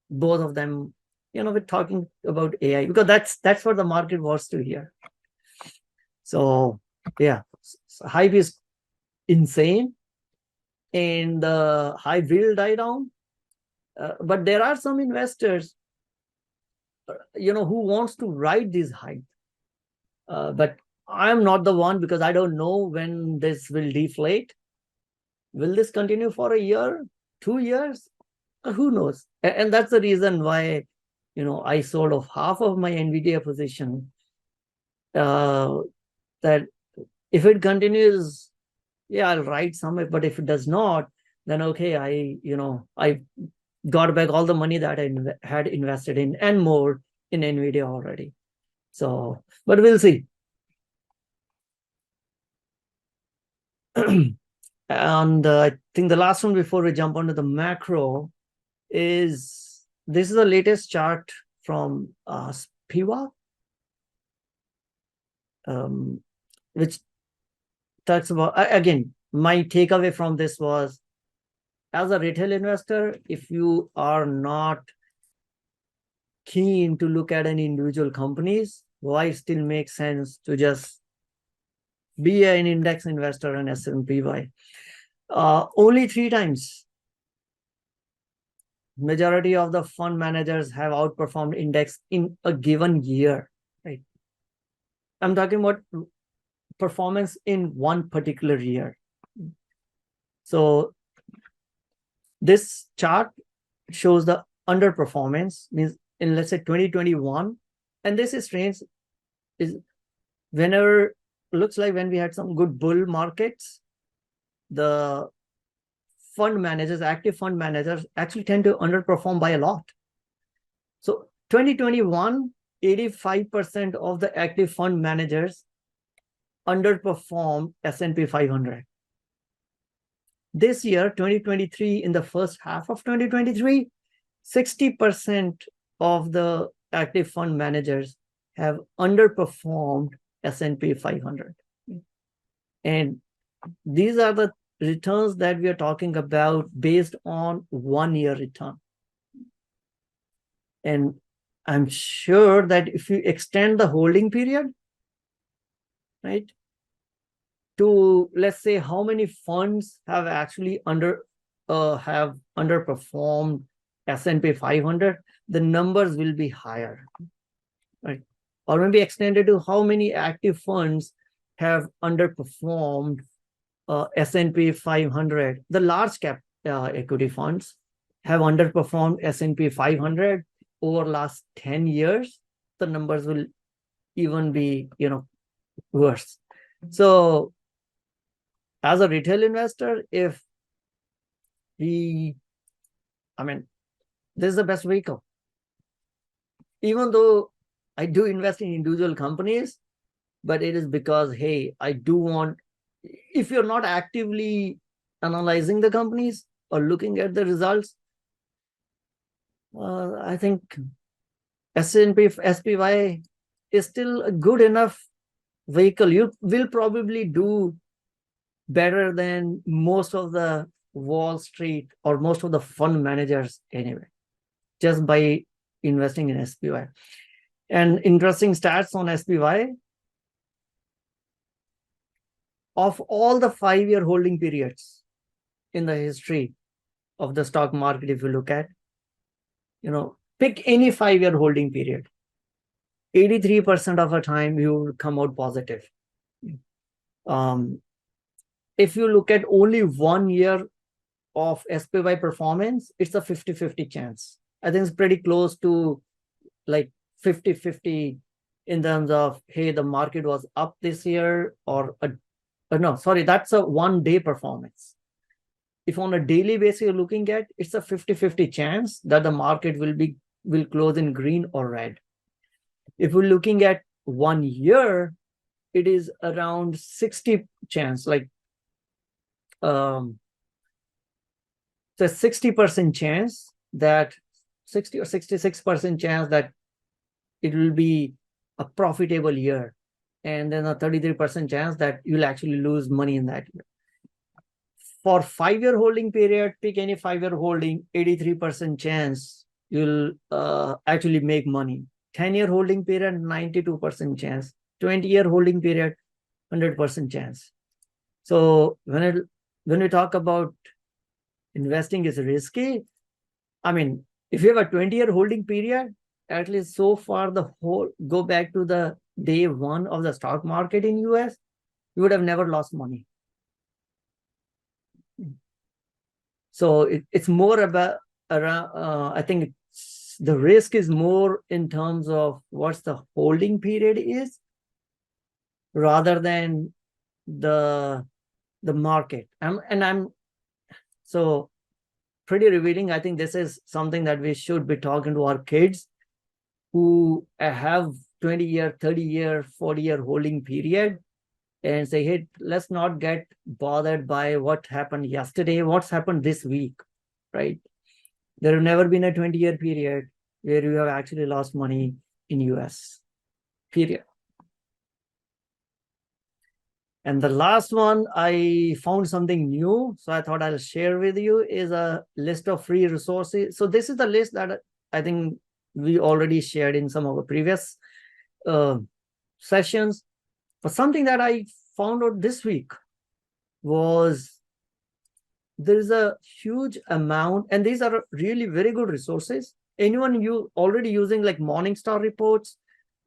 S1: both of them, we're talking about AI because that's what the market wants to hear. So yeah, so hype is insane, and the hype will die down. But there are some investors, who wants to ride this hype. But I'm not the one, because I don't know when this will deflate. Will this continue for a year, 2 years? Who knows? And that's the reason why, I sold off half of my Nvidia position. That if it continues, yeah, I'll ride some, but if it does not, then okay, I got back all the money that I had invested in and more in Nvidia already. So, but we'll see. And I think the last one before we jump onto the macro is, this is the latest chart from SPY, which talks about, again, my takeaway from this was, as a retail investor, if you are not keen to look at any individual companies, why still makes sense to just be an index investor in SPY? Only 3 times majority of the fund managers have outperformed index in a given year, right? I'm talking about performance in one particular year. So this chart shows the underperformance, means in, let's say, 2021, and this is strange, is whenever, looks like when we had some good bull markets, the fund managers, active fund managers, actually tend to underperform by a lot. So 2021, 85% of the active fund managers underperformed S&P 500. This year, 2023, in the first half of 2023, 60% of the active fund managers have underperformed S&P 500. And these are the returns that we are talking about based on 1 year return. And I'm sure that if you extend the holding period, right, to, let's say, how many funds have actually underperformed S&P 500, the numbers will be higher, right? Or maybe extended to how many active funds have underperformed S&P 500. The large cap equity funds have underperformed S&P 500 over last 10 years. The numbers will even be, worse. So as a retail investor, this is the best vehicle. Even though I do invest in individual companies, but it is because, hey, I do want, if you're not actively analyzing the companies or looking at the results, I think SPY is still a good enough vehicle. You will probably do better than most of the Wall Street or most of the fund managers anyway, just by investing in SPY. And interesting stats on SPY, of all the 5-year holding periods in the history of the stock market, if you look at, pick any 5-year holding period, 83% of the time you will come out positive. If you look at only 1 year of SPY performance, it's a 50-50 chance. I think it's pretty close to like 50-50 in terms of, hey, the market was up this year, or no, sorry, that's a 1-day performance. If on a daily basis you're looking at, it's a 50-50 chance that the market will close in green or red. If we're looking at 1 year, it is around 60 chance, like so 60% chance that 60 or 66% chance that it will be a profitable year, and then a 33% chance that you'll actually lose money in that year. For 5-year holding period, pick any 5-year holding, 83% chance you'll actually make money. 10-year holding period, 92% chance. 20-year holding period, 100% chance. So when we talk about investing is risky, if you have a 20-year holding period, at least so far, go back to the day 1 of the stock market in US, you would have never lost money. So it's more about I think the risk is more in terms of what's the holding period is, rather than the market. So pretty revealing. I think this is something that we should be talking to our kids who have 20-year, 30-year, 40-year holding period, and say, hey, let's not get bothered by what happened yesterday, what's happened this week, right? There have never been a 20-year period where you have actually lost money in US, period. And the last one, I found something new, so I thought I'll share with you, is a list of free resources. So this is the list that I think we already shared in some of the previous sessions. But something that I found out this week was there is a huge amount, and these are really very good resources. Anyone you already using like Morningstar reports,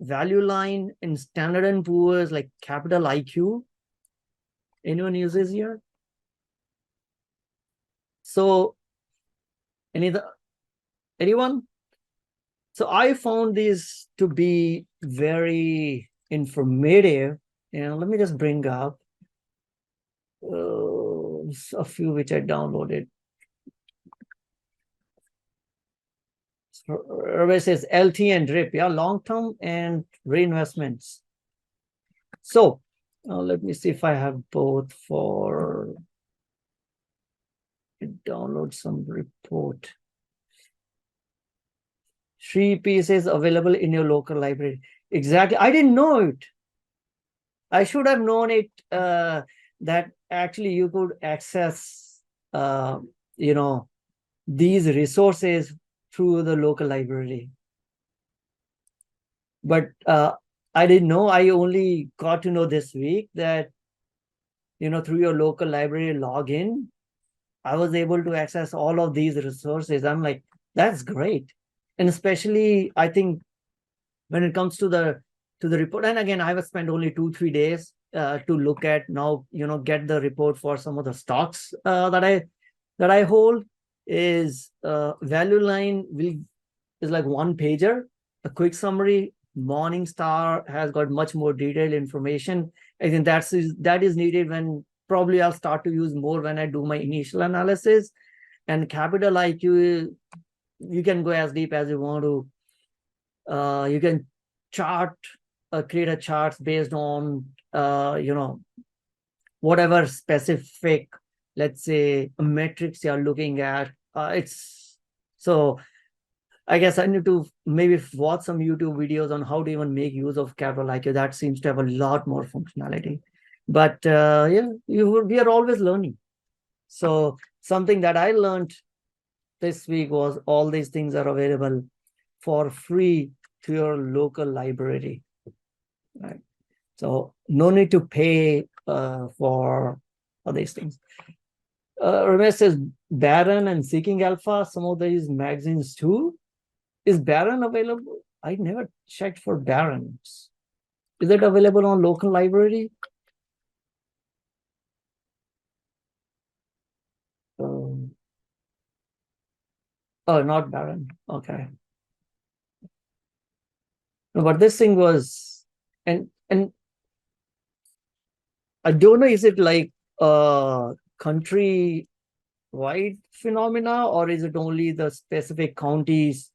S1: Value Line, and Standard & Poor's, like Capital IQ? Anyone uses here? So anyone? So I found these to be very informative. And let me just bring up. a few which I downloaded. It says LT and DRIP, yeah, long-term and reinvestments. So let me see if I have both for download some report. 3 pieces available in your local library. Exactly. I didn't know it. I should have known it, that actually you could access, these resources through the local library. But I didn't know. I only got to know this week that, through your local library login, I was able to access all of these resources. I'm like, that's great. And especially, I think when it comes to the report, and again, I have spent only 2-3 days to look at now, get the report for some of the stocks that I hold. Is value line is like one pager, a quick summary. Morningstar has got much more detailed information. I think that is needed when probably I'll start to use more when I do my initial analysis. And Capital IQ, you can go as deep as you want to. You can create a charts based on whatever specific, let's say, metrics you're looking at. So I guess I need to maybe watch some YouTube videos on how to even make use of Capital IQ. That seems to have a lot more functionality. But yeah, we are always learning. So something that I learned this week was all these things are available for free to your local library. Right. So no need to pay for these things. Ramesh says Barron and Seeking Alpha, some of these magazines too. Is Barron available? I never checked for Barron's. Is it available on local library? Oh, not Barron. Okay. No, but this thing was, and I don't know, is it like a country-wide phenomena, or is it only the specific counties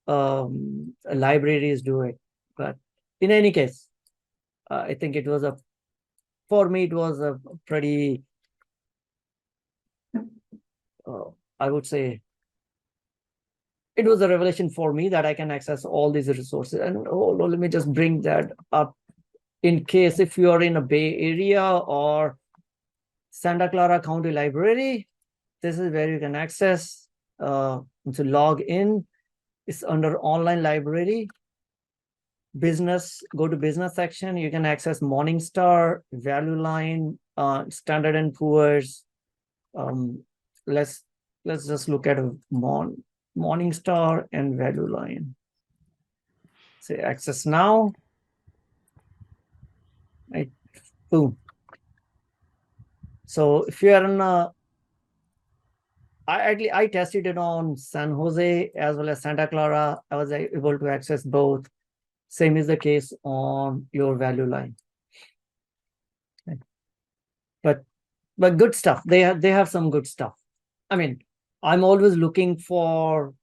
S1: libraries do it? But in any case, I think it was for me, it was a pretty, I would say, it was a revelation for me that I can access all these resources. And let me just bring that up in case if you are in a Bay Area or Santa Clara County Library, this is where you can access. To log in, it's under online library. Business, go to business section. You can access Morningstar, Value Line, Standard and Poor's. Let's just look at Morningstar and Value Line. Say access now. Right, boom. So if you are in I tested it on San Jose as well as Santa Clara. I was able to access both. Same is the case on your Value Line. Okay. But good stuff. They have some good stuff. I mean, I'm always looking for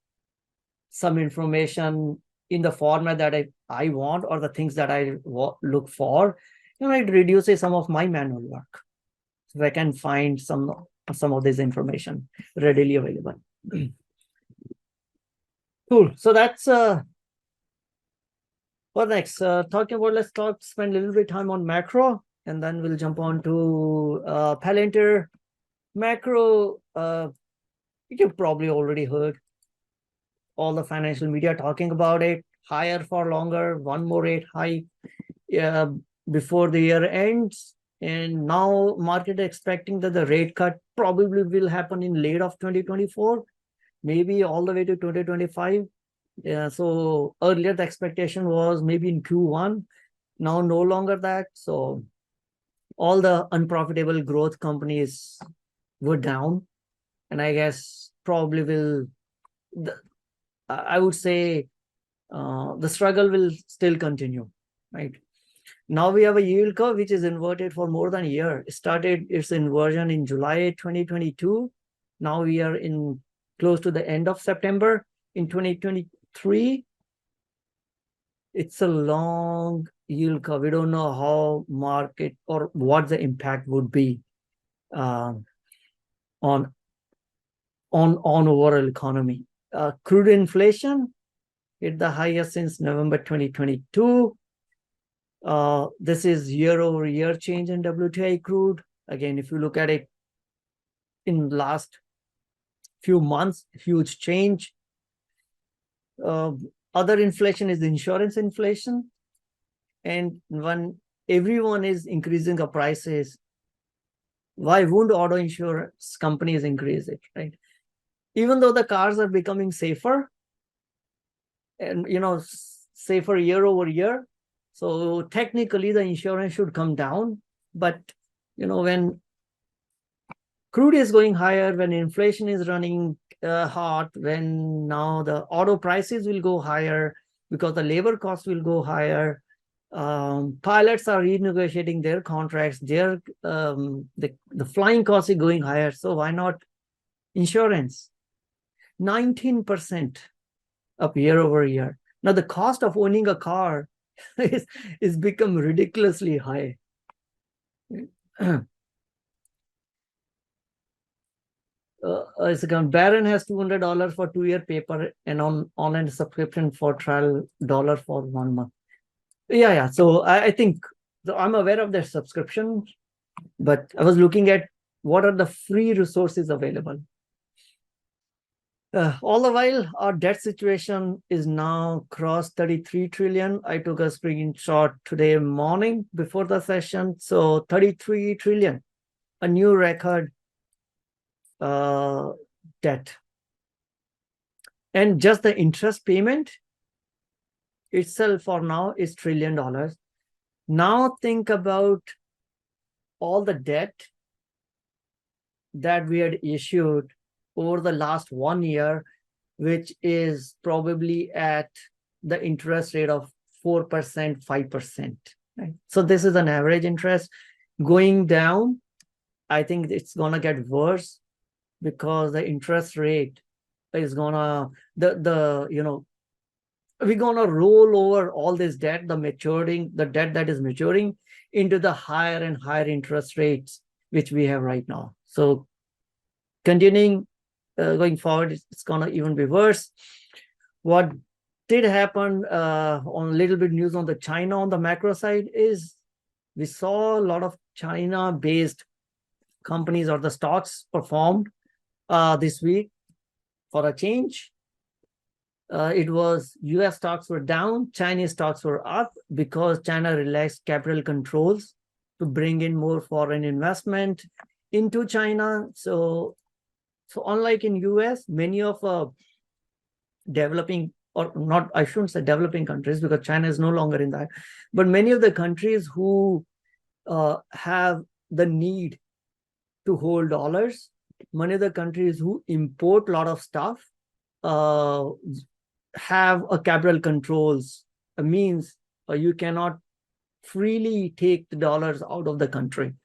S1: some information in the format that I want, or the things that I look for. It reduces some of my manual work. So I can find some of this information readily available. Cool. So that's what next? Talking about, spend a little bit of time on macro, and then we'll jump on to Palantir. Macro, you've probably already heard all the financial media talking about it. Higher for longer, one more rate hike before the year ends. And now market expecting that the rate cut probably will happen in late of 2024, maybe all the way to 2025. So earlier the expectation was maybe in Q1, now no longer that. So all the unprofitable growth companies were down, and I guess probably I would say the struggle will still continue, right? Now we have a yield curve which is inverted for more than a year. It started its inversion in July 2022. Now we are in close to the end of September in 2023. It's a long yield curve. We don't know how market or what the impact would be on overall economy. Crude inflation hit the highest since November 2022. This is year-over-year change in WTI crude. Again, if you look at it in last few months, huge change. Other inflation is the insurance inflation. And when everyone is increasing the prices, why won't auto insurance companies increase it, right? Even though the cars are becoming safer and, safer year over year, so technically the insurance should come down. But, when crude is going higher, when inflation is running hot, when now the auto prices will go higher because the labor cost will go higher, pilots are renegotiating their contracts, the flying cost is going higher. So why not insurance? 19% up year over year. Now the cost of owning a car is become ridiculously high. Baron has $200 for 2-year paper and online subscription for trial $1 for 1 month. Yeah. So I think I'm aware of their subscription, but I was looking at what are the free resources available. All the while, our debt situation is now crossed 33 trillion. I took a screenshot today morning before the session. So 33 trillion, a new record debt. And just the interest payment itself for now is $1 trillion. Now think about all the debt that we had issued over the last 1 year, which is probably at the interest rate of 4%, 5%. Right? So this is an average interest going down. I think it's gonna get worse because the interest rate is gonna we're gonna roll over all this debt, the debt that is maturing into the higher and higher interest rates which we have right now. So continuing going forward, it's gonna even be worse. What did happen on a little bit news on the China on the macro side is we saw a lot of China-based companies or the stocks performed this week for a change. It was US stocks were down, Chinese stocks were up because China relaxed capital controls to bring in more foreign investment into China. So unlike in US, many of developing, or not, I shouldn't say developing countries because China is no longer in that, but many of the countries who have the need to hold dollars, many of the countries who import a lot of stuff have a capital controls. Means you cannot freely take the dollars out of the country.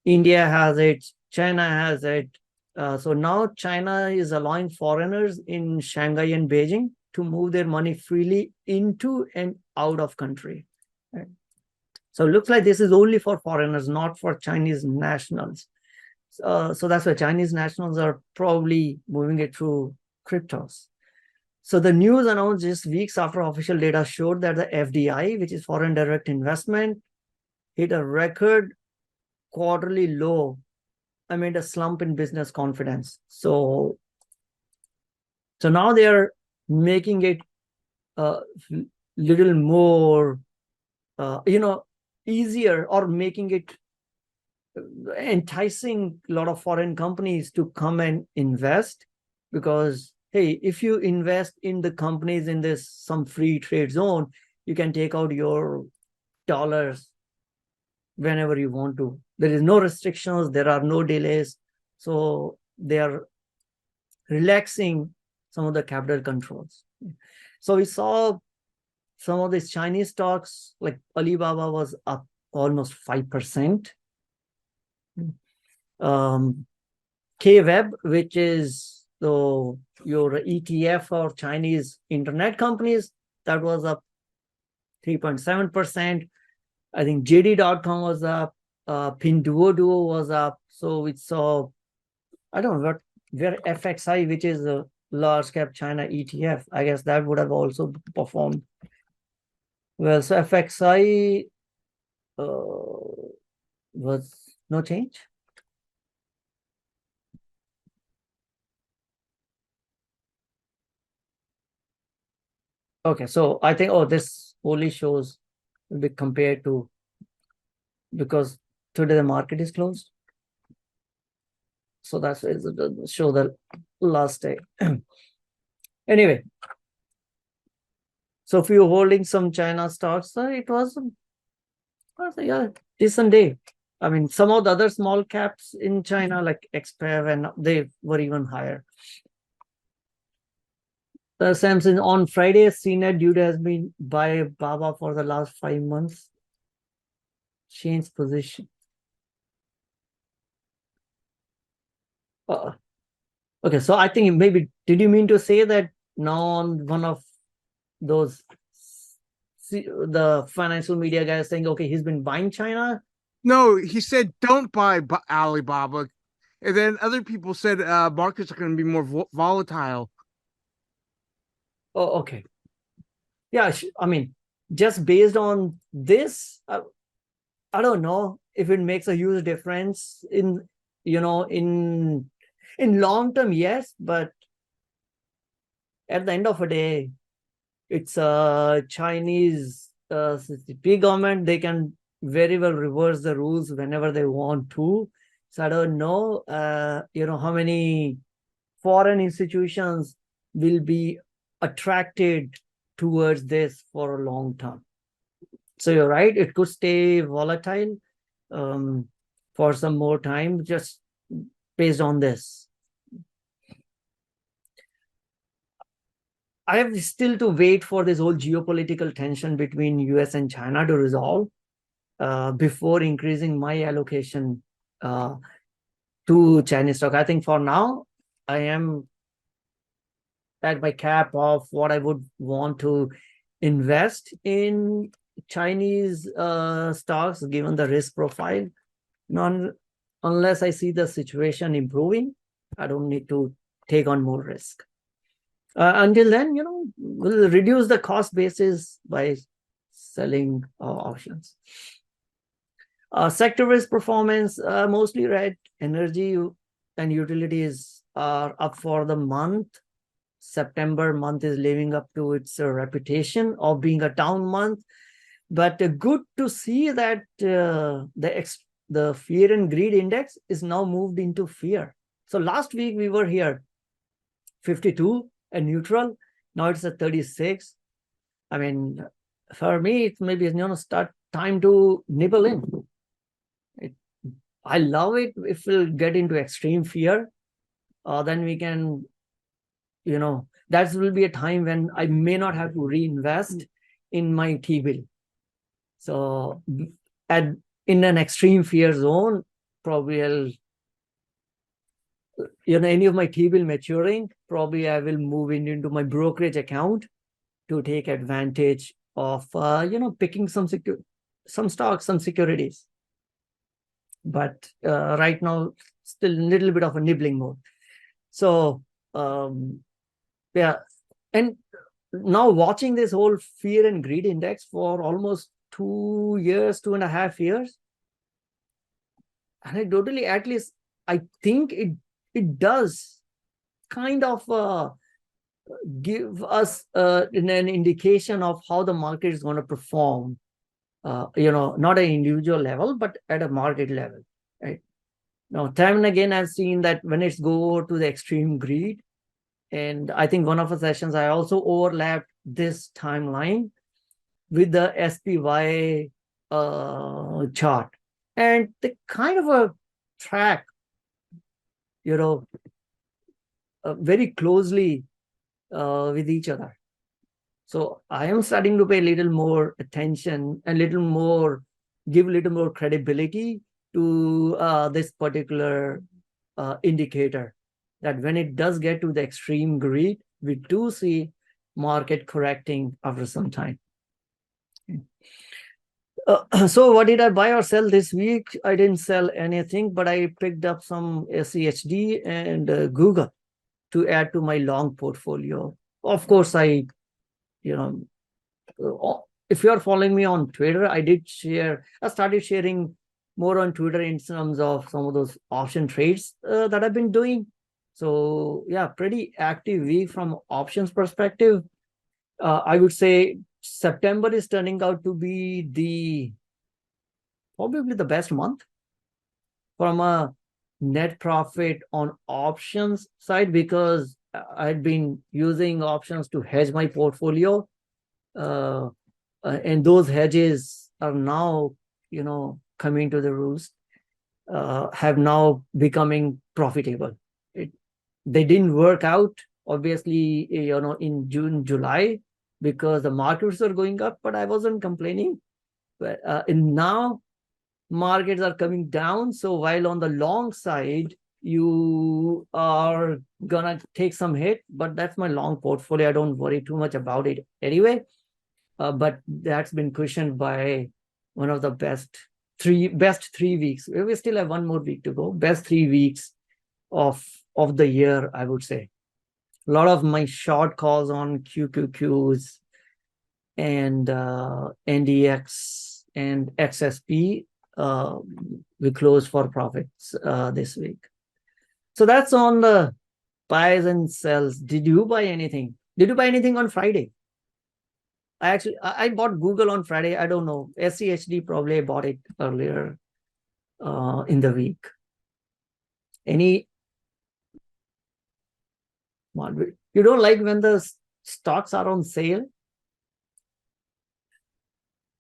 S1: India has it, China has it. So now China is allowing foreigners in Shanghai and Beijing to move their money freely into and out of country. Right? So it looks like this is only for foreigners, not for Chinese nationals. So that's why Chinese nationals are probably moving it through cryptos. So the news announced just weeks after official data showed that the FDI, which is foreign direct investment, hit a record quarterly low amid a slump in business confidence. So now they are making it a little more, easier, or making it enticing a lot of foreign companies to come and invest, because hey, if you invest in the companies in this some free trade zone, you can take out your dollars whenever you want to. There is no restrictions, there are no delays. So they are relaxing some of the capital controls. So we saw some of these Chinese stocks like Alibaba was up almost 5%. KWeb, which is your ETF for Chinese internet companies, that was up 3.7%. I think JD.com was up, Pinduoduo was up. So we saw, I don't know where FXI, which is a large cap China ETF, I guess that would have also performed well. So FXI was no change. Okay, so I think, this only shows will be compared to, because today the market is closed. So that's why it doesn't show the last day. Anyway, so if you're holding some China stocks, it was a decent day. I mean, some of the other small caps in China, like XPEV, and they were even higher. Samsung on Friday, CNET due has been by Baba for the last 5 months. Changed position. Okay, so I think maybe, did you mean to say that now on one of those, the financial media guys saying, okay, he's been buying China?
S3: No, he said don't buy Alibaba, and then other people said markets are going to be more volatile.
S1: Oh, okay. Yeah, I mean, just based on this, I don't know if it makes a huge difference in long term, yes, but at the end of the day, it's a Chinese CCP government. They can very well reverse the rules whenever they want to. So I don't know, how many foreign institutions will be attracted towards this for a long term. So you're right, it could stay volatile for some more time, just based on this. I have still to wait for this whole geopolitical tension between US and China to resolve before increasing my allocation to Chinese stock. I think for now, I am at my cap of what I would want to invest in Chinese stocks, given the risk profile. Unless I see the situation improving, I don't need to take on more risk. Until then, we'll reduce the cost basis by selling options. Sector risk performance, mostly red. Energy and utilities are up for the month. September month is living up to its reputation of being a down month. But good to see that the fear and greed index is now moved into fear. So last week we were here, 52 and neutral. Now it's at 36. I mean, for me, it's maybe start time to nibble in. I love it if we'll get into extreme fear. Then we can, that will be a time when I may not have to reinvest in my T-bill. So in an extreme fear zone, probably I'll, any of my T-bill maturing, probably I will move into my brokerage account to take advantage of, picking some stocks, some securities. But right now, still a little bit of a nibbling mode. So, yeah. And now watching this whole fear and greed index for almost 2 years, 2.5 years, anecdotally, at least, I think it does kind of give us an indication of how the market is going to perform, not at an individual level, but at a market level, right? Now, time and again, I've seen that when it's go to the extreme greed, and I think one of the sessions, I also overlapped this timeline with the SPY chart. And they kind of a track, very closely with each other. So I am starting to pay a little more attention, a little more give a little more credibility to this particular indicator, that when it does get to the extreme greed, we do see market correcting after some time. So what did I buy or sell this week? I didn't sell anything, but I picked up some SEHD and Google to add to my long portfolio. Of course, if you're following me on Twitter, I started sharing more on Twitter in terms of some of those option trades that I've been doing. So yeah, pretty active week from options perspective. I would say September is turning out to be probably the best month from a net profit on options side, because I'd been using options to hedge my portfolio, and those hedges are now, coming to the roost, have now becoming profitable. They didn't work out, obviously, in June, July, because the markets are going up, but I wasn't complaining. But and now markets are coming down. So while on the long side, you are gonna take some hit, but that's my long portfolio. I don't worry too much about it anyway. But that's been cushioned by one of the best 3 weeks. We still have 1 more week to go. Best 3 weeks of the year, I would say. A lot of my short calls on QQQs and NDX and XSP, we closed for profits this week. So that's on the buys and sells. Did you buy anything? Did you buy anything on Friday? I bought Google on Friday. I don't know. SCHD probably bought it earlier in the week. You don't like when the stocks are on sale?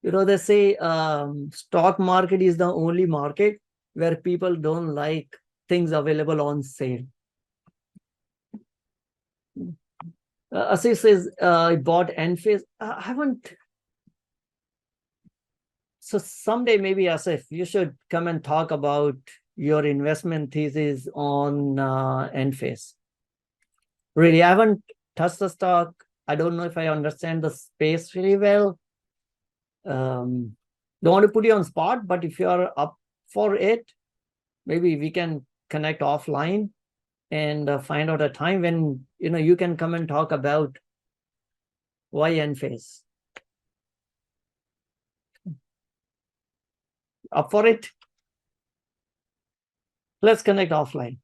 S1: They say stock market is the only market where people don't like things available on sale. Asif says, I bought Enphase. I haven't. So someday maybe, Asif, you should come and talk about your investment thesis on Enphase. Really, I haven't touched the stock. I don't know if I understand the space really well. Don't want to put you on spot, but if you are up for it, maybe we can connect offline and find out a time when you can come and talk about why Enphase. Up for it? Let's connect offline.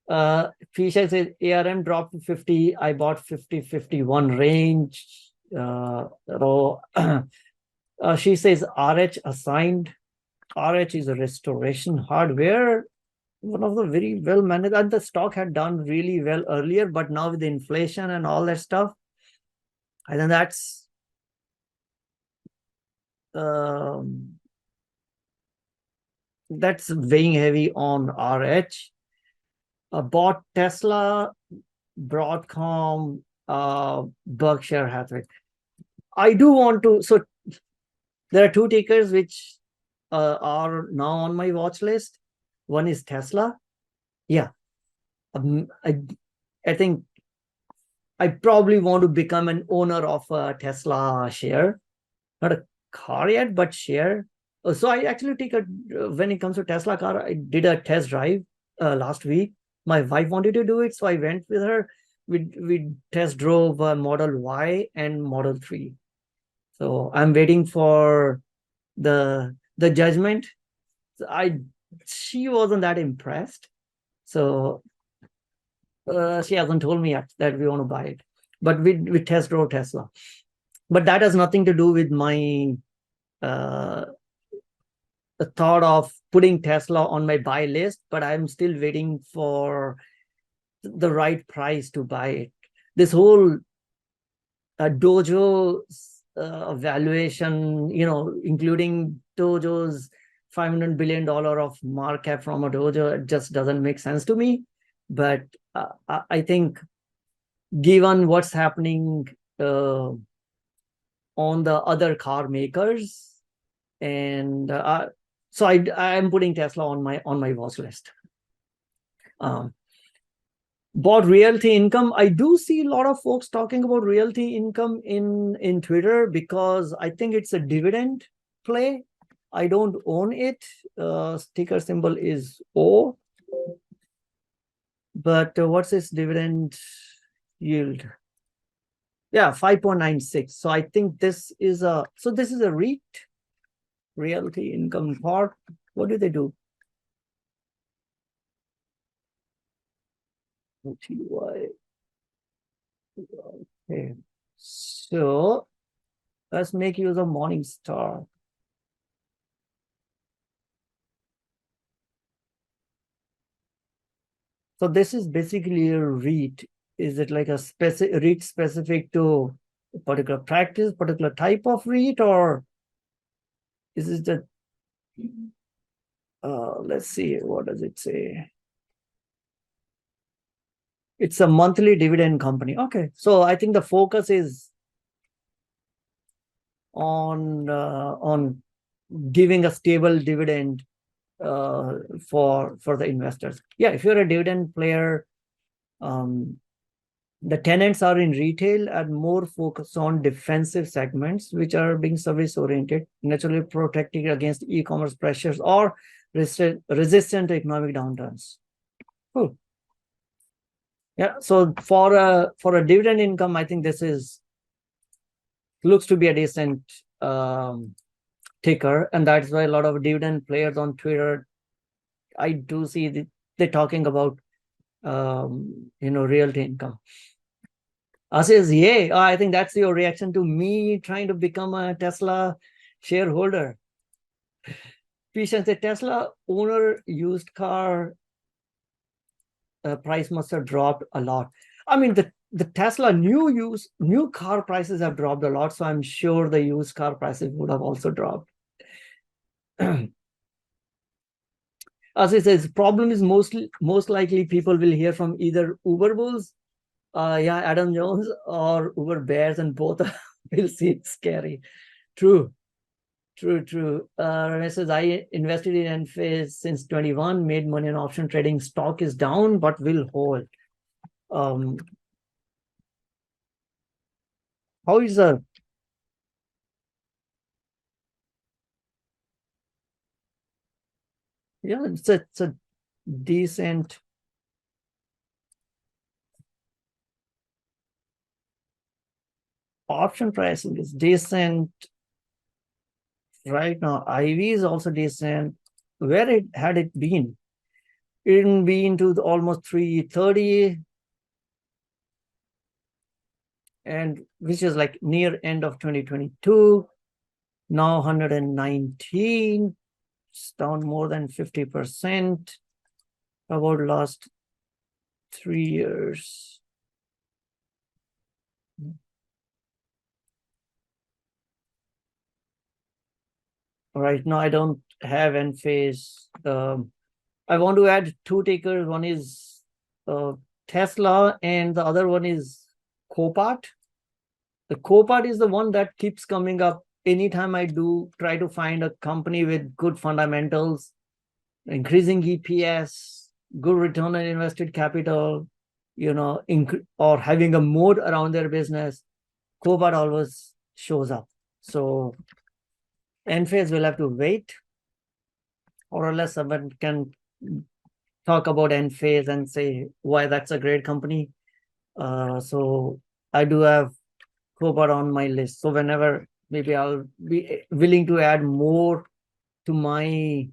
S1: Fisha says ARM dropped to 50. I bought 50-51 range. She says RH assigned. RH is a restoration hardware, one of the very well managed, and the stock had done really well earlier, but now with the inflation and all that stuff, I think that's weighing heavy on RH. Bought Tesla, Broadcom, Berkshire Hathaway. I do want to. So there are 2 tickers which are now on my watch list. One is Tesla. Yeah, I think I probably want to become an owner of a Tesla share, not a car yet, but share. So I actually when it comes to Tesla car, I did a test drive last week. My wife wanted to do it, so I went with her. We test drove Model Y and Model 3. So I'm waiting for the judgment. She wasn't that impressed, so she hasn't told me yet that we want to buy it. But we test drove Tesla. But that has nothing to do with my the thought of putting Tesla on my buy list, but I'm still waiting for the right price to buy it. This whole Dojo valuation, including Dojo's $500 billion of market cap from a Dojo, it just doesn't make sense to me. But I think given what's happening on the other car makers, And so I'm putting Tesla on my watch list. About realty income, I do see a lot of folks talking about realty income in Twitter because I think it's a dividend play. I don't own it. Ticker symbol is O. But what's its dividend yield? Yeah, 5.96. So I think this is a REIT, realty income part. What do they do? OTY. Okay. So let's make use of Morningstar. So this is basically a REIT. Is it like a REIT specific to a particular practice, particular type of REIT, or is it the let's see, what does it say? It's a monthly dividend company. Okay, so I think the focus is on giving a stable dividend for the investors. Yeah, if you're a dividend player, the tenants are in retail and more focused on defensive segments, which are being service oriented, naturally protecting against e-commerce pressures or resistant to economic downturns. Cool. Yeah, so for a dividend income, I think this looks to be a decent ticker, and that's why a lot of dividend players on Twitter, I do see they're talking about realty income. Says, yay! I think that's your reaction to me trying to become a Tesla shareholder. Patience, the Tesla owner used car price must have dropped a lot. I mean, the Tesla new car prices have dropped a lot, so I'm sure the used car prices would have also dropped. As I said, the problem is most likely people will hear from either Uber bulls, Adam Jones, or Uber bears, and both will seem scary. True. Ramesh says, I invested in Enphase since 21, made money on option trading. Stock is down, but will hold. How is the it's a decent option pricing is decent right now. IV is also decent. Where had it been? It didn't be into almost 330, and which is like near end of 2022. Now 119. It's down more than 50% about last 3 years. Right now, I don't have Enphase. I want to add two tickers. One is Tesla, and the other one is Copart. The Copart is the one that keeps coming up anytime I do try to find a company with good fundamentals, increasing EPS, good return on invested capital, or having a moat around their business. Copart always shows up. So Enphase will have to wait, or unless someone can talk about Enphase and say why that's a great company. So I do have Copart on my list. So whenever, maybe I'll be willing to add more to my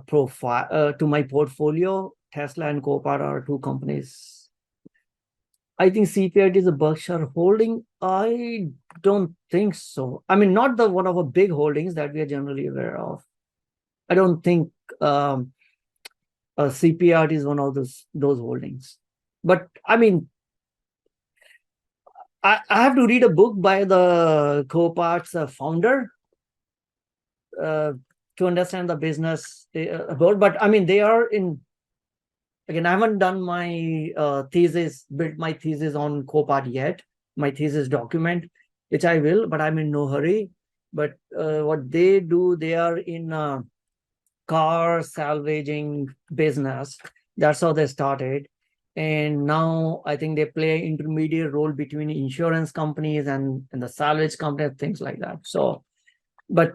S1: profile, to my portfolio. Tesla and Copart are two companies. I think CPIT is a Berkshire holding. I don't think so. I mean, not the one of the big holdings that we are generally aware of. I don't think CPIT is one of those holdings. But I mean, I have to read a book by the Copart's founder to understand the business about. But I mean, they are in. Again, I haven't done my built my thesis on Copart yet, my thesis document, which I will, but I'm in no hurry. but what they do, they are in car salvaging business. That's how they started. And now I think they play an intermediate role between insurance companies and the salvage companies, things like that. So, but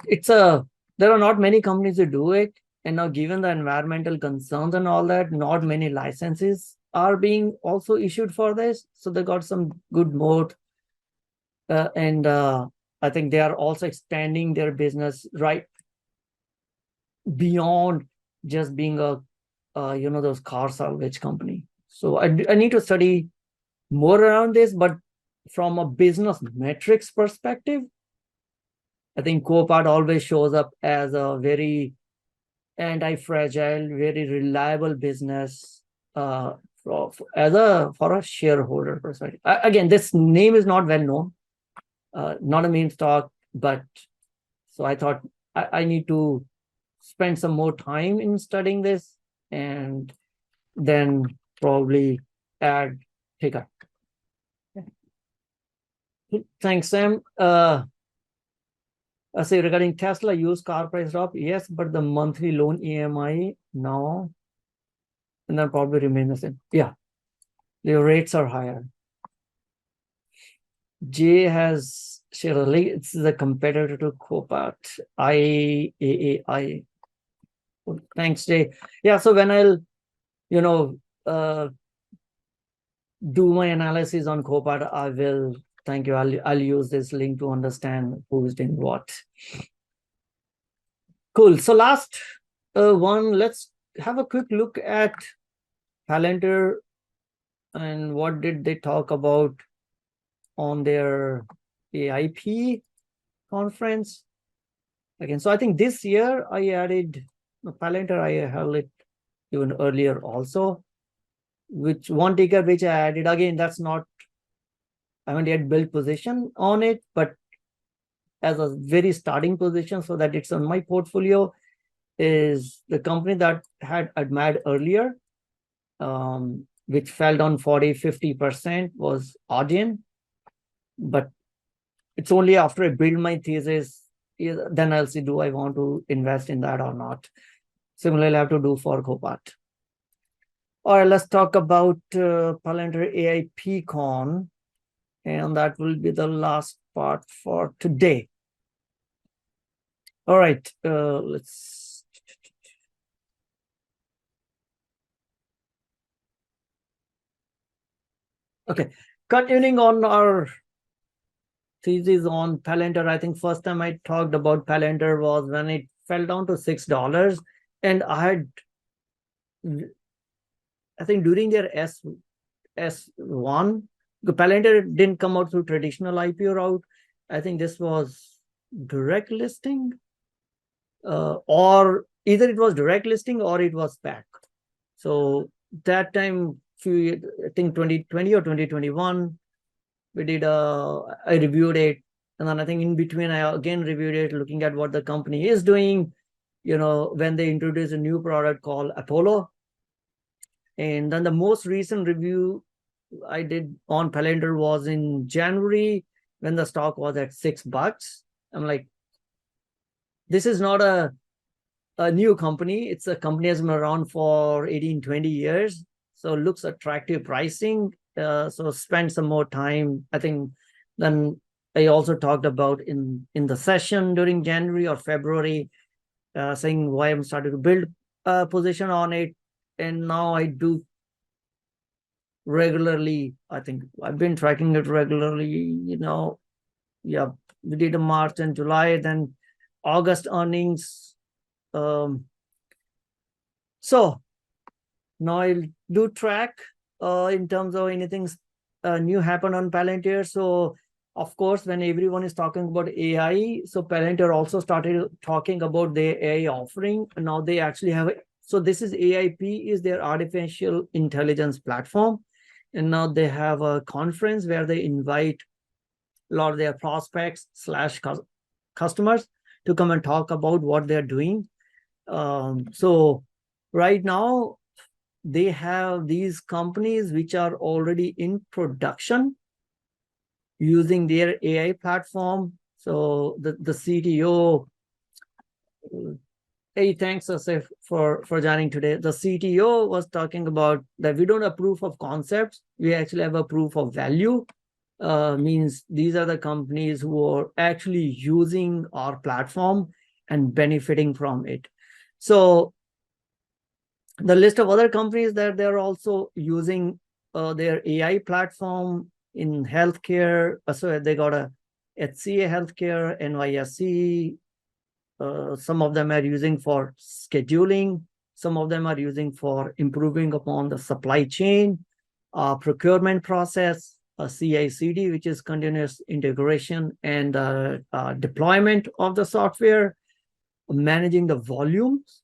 S1: there are not many companies who do it. And now given the environmental concerns and all that, not many licenses are being also issued for this. So they got some good moat. And I think they are also expanding their business right beyond just being a those car salvage company. So I need to study more around this, but from a business metrics perspective, I think Copart always shows up as a very anti-fragile, very reliable business for a shareholder perspective. Again, this name is not well known, not a meme stock, but so I thought I need to spend some more time in studying this and then probably add ticker. Thanks, Sam. I say regarding Tesla, used car price drop, yes, but the monthly loan EMI now and then probably remain the same. Yeah, the rates are higher. Jay has shared a link. It's the competitor to Copart, IAAI. Thanks, Jay. Yeah, so when I'll, do my analysis on Copart, I will, thank you. I'll use this link to understand who's doing what. Cool. So last one, let's have a quick look at Palantir and what did they talk about on their AIP conference. Again, so I think this year I added Palantir, I held it even earlier also, which one ticker which I added. Again, that's not, I haven't yet built position on it, but as a very starting position so that it's on my portfolio is the company that had admired earlier, which fell down 40-50% was Audion. But it's only after I build my thesis, then I'll see, do I want to invest in that or not? Similarly, I have to do for Copart. All right, let's talk about Palantir AIP Con, and that will be the last part for today. All right, let's. Okay, continuing on our thesis on Palantir, I think first time I talked about Palantir was when it fell down to $6, and I think during their S1, the Palantir didn't come out through traditional IPO route. I think this was direct listing, or either it was direct listing or it was SPAC. So that time, I think 2020 or 2021, we did I reviewed it, and then I think in between I again reviewed it, looking at what the company is doing, when they introduced a new product called Apollo. And then the most recent review I did on Palantir was in January when the stock was at $6. I'm like, this is not a new company. It's a company that's been around for 18-20 years. So it looks attractive pricing. So spend some more time. I think then I also talked about in the session during January or February, saying why I'm starting to build a position on it. And now I do regularly. I think I've been tracking it regularly, yeah, we did a March and July, then August earnings. So now I'll do track in terms of anything new happen on Palantir. So of course, when everyone is talking about AI, so Palantir also started talking about their AI offering. And now they actually have it. So this is AIP, is their artificial intelligence platform. And now they have a conference where they invite a lot of their prospects / customers to come and talk about what they're doing. So right now, they have these companies which are already in production using their AI platform. So the CTO, hey, thanks, Asif, for joining today. The CTO was talking about that we don't have proof of concepts. We actually have a proof of value. Means these are the companies who are actually using our platform and benefiting from it. So the list of other companies that they're also using their AI platform in healthcare. So they got a HCA Healthcare, NYSC. Some of them are using for scheduling. Some of them are using for improving upon the supply chain, procurement process, CI/CD, which is continuous integration and deployment of the software, managing the volumes,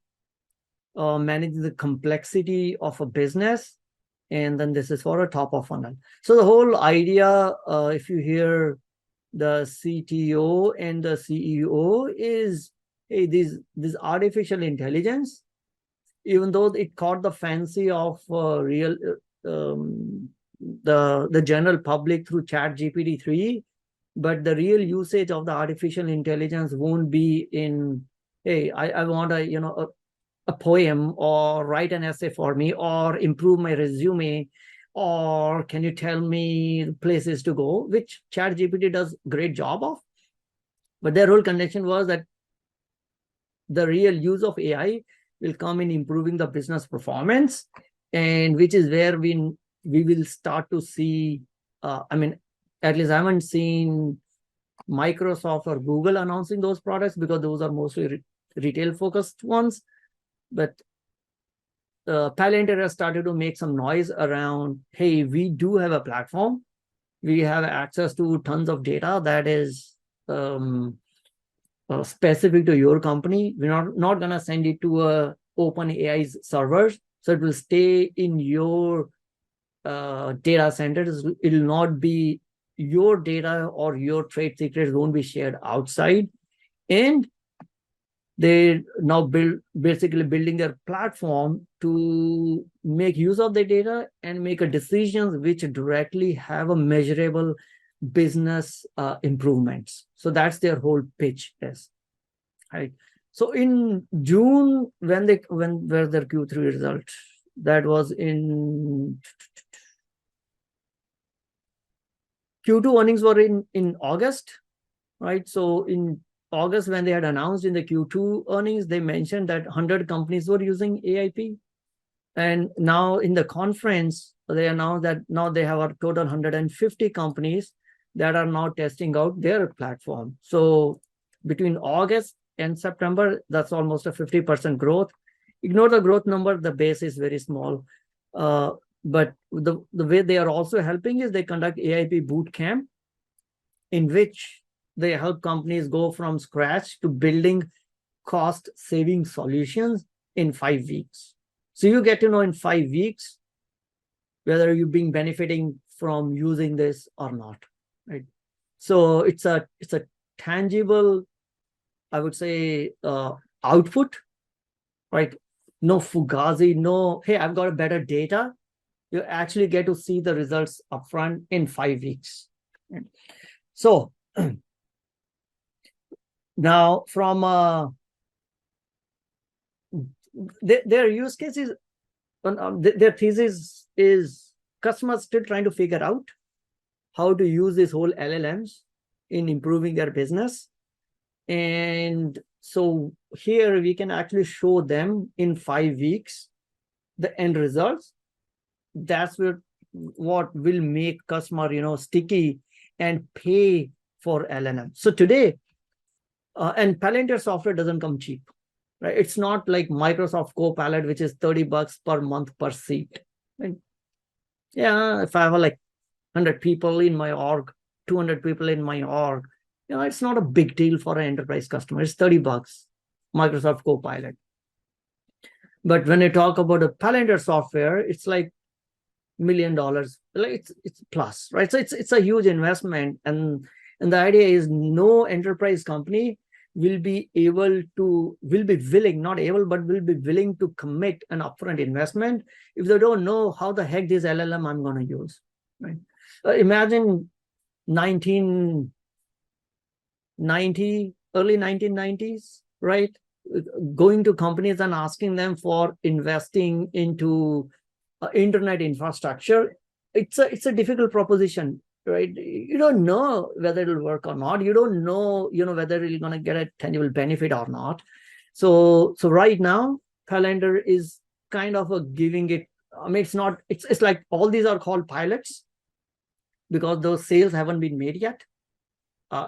S1: managing the complexity of a business, and then this is for a top of funnel. So the whole idea, if you hear the CTO and the CEO, is, hey, this artificial intelligence, even though it caught the fancy of real the general public through ChatGPT 3, but the real usage of the artificial intelligence won't be in, hey, I want a poem, or write an essay for me, or improve my resume, or can you tell me places to go, which ChatGPT does a great job of. But their whole condition was that the real use of AI will come in improving the business performance, and which is where we will start to see, I mean, at least I haven't seen Microsoft or Google announcing those products, because those are mostly retail focused ones. But Palantir has started to make some noise around, hey, we do have a platform. We have access to tons of data that is specific to your company. We're not going to send it to OpenAI's servers. So it will stay in your data centers. It will not be your data, or your trade secrets won't be shared outside. And they now basically building their platform to make use of the data and make a decisions which directly have a measurable business improvements. So that's their whole pitch is, right? So in June, when were their Q3 result, that was in Q2 earnings were in August, right? So in August, when they had announced in the Q2 earnings, they mentioned that 100 companies were using AIP. And now in the conference, they announced that now they have a total 150 companies that are now testing out their platform. So between August and September, that's almost a 50% growth. Ignore the growth number, the base is very small. But the way they are also helping is they conduct AIP boot camp, in which they help companies go from scratch to building cost-saving solutions in 5 weeks. So you get to know in 5 weeks whether you've been benefiting from using this or not, right? So it's a tangible, I would say, output, right? No fugazi, no, hey, I've got a better data. You actually get to see the results upfront in 5 weeks. So now from their use cases, their thesis is customers still trying to figure out how to use this whole LLMs in improving their business. And so here we can actually show them in 5 weeks the end results. That's what will make customer sticky and pay for LLM. So today, and Palantir software doesn't come cheap, right? It's not like Microsoft Copilot, which is $30 per month per seat. And yeah, if I have like 100 people in my org, 200 people in my org, it's not a big deal for an enterprise customer. It's $30, Microsoft Copilot. But when I talk about a Palantir software, it's like $1 million. Like it's plus, right? So it's a huge investment, and the idea is no enterprise company will be willing, not able, but will be willing to commit an upfront investment if they don't know how the heck this LLM I'm going to use, right? Imagine early 1990s, right? Going to companies and asking them for investing into internet infrastructure. It's a difficult proposition, right? You don't know whether it'll work or not. You don't know, whether you're going to get a tangible benefit or not. So right now, Calendar is kind of giving it. I mean, it's like all these are called pilots because those sales haven't been made yet.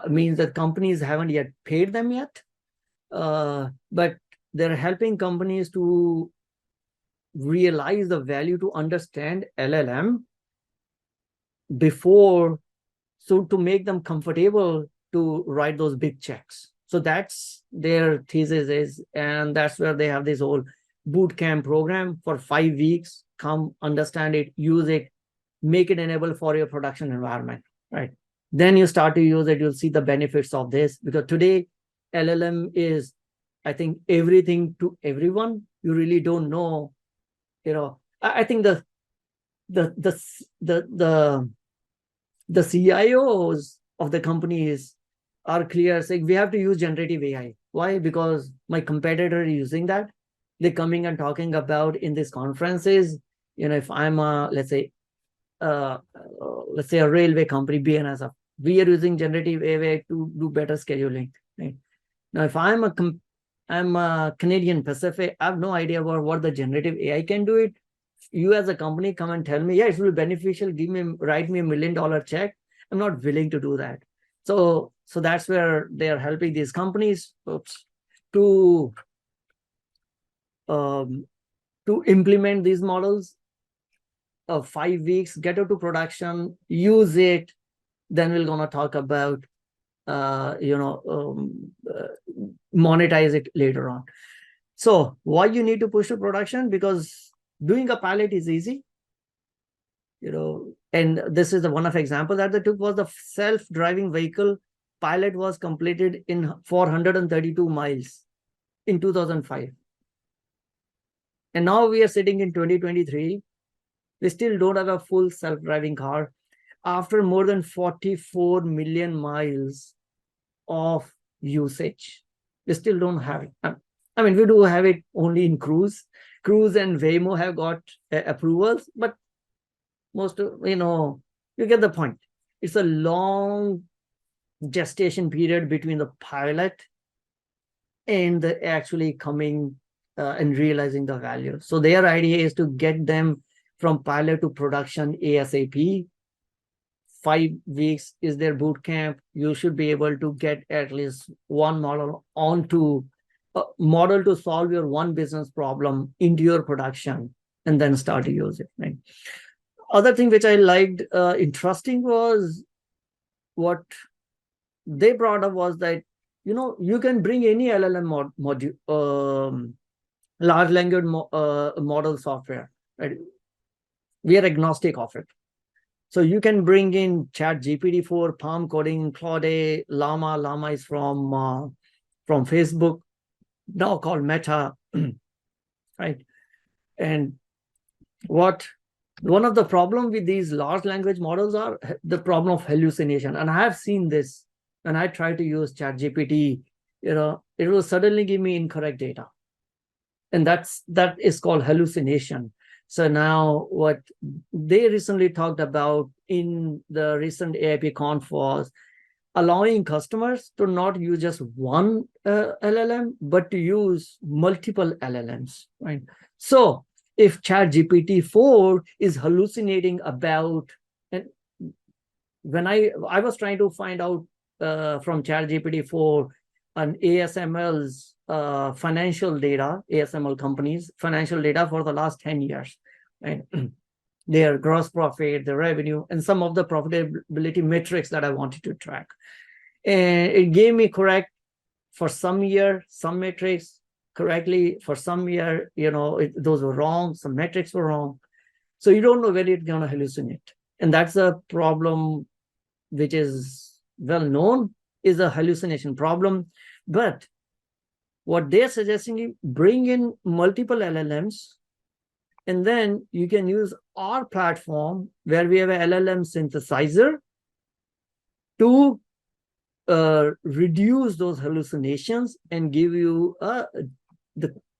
S1: Means that companies haven't yet paid them yet. But they're helping companies to realize the value, to understand LLM before, so to make them comfortable to write those big checks. So that's their thesis is, and that's where they have this whole boot camp program for 5 weeks. Come understand it, use it, make it enable for your production environment, right? Then you start to use it, you'll see the benefits of this, because today LLM is, I think, everything to everyone. You really don't know, I think the CIOs of the companies are clear, saying we have to use generative AI. Why? Because my competitor is using that. They're coming and talking about in these conferences, if I'm let's say a railway company, BNSF, we are using generative AI to do better scheduling, right? Now, if I'm a Canadian Pacific, I have no idea about what the generative AI can do it. You as a company come and tell me, yeah, it will be beneficial, write me $1 million check. I'm not willing to do that. So that's where they are helping these companies to implement these models of 5 weeks, get it to production, use it. Then we're going to talk about monetize it later on. So why you need to push to production? Because doing a pilot is easy, and this is the one of example that they took was the self-driving vehicle pilot was completed in 432 miles in 2005. And now we are sitting in 2023. We still don't have a full self-driving car after more than 44 million miles of usage. We still don't have it. I mean, we do have it only in Cruise. Cruise and Waymo have got approvals, but most of, you get the point. It's a long gestation period between the pilot and the actually coming and realizing the value. So their idea is to get them from pilot to production ASAP. 5 weeks is their boot camp. You should be able to get at least one model onto a model to solve your one business problem into your production, and then start to use it, right? Other thing which I liked interesting was what they brought up was that, you can bring any LLM module, large language model software, right? We are agnostic of it. So you can bring in ChatGPT-4, Palm Coding, Claude, Llama. Llama is from Facebook, now called Meta, right? And one of the problem with these large language models are the problem of hallucination. And I have seen this when I try to use ChatGPT, it will suddenly give me incorrect data. And that is called hallucination. So now what they recently talked about in the recent AIP conf was allowing customers to not use just one LLM, but to use multiple LLMs, right? So if ChatGPT-4 is hallucinating about, and when I was trying to find out from ChatGPT-4 an ASML's financial data, ASML companies' financial data for the last 10 years, right? Their gross profit, their revenue, and some of the profitability metrics that I wanted to track. And it gave me correct for some year, some metrics correctly, for some year, those were wrong, some metrics were wrong. So you don't know whether it's going to hallucinate. And that's a problem which is well known, is a hallucination problem. But what they're suggesting is bring in multiple LLMs, and then you can use our platform where we have an LLM synthesizer to reduce those hallucinations and give you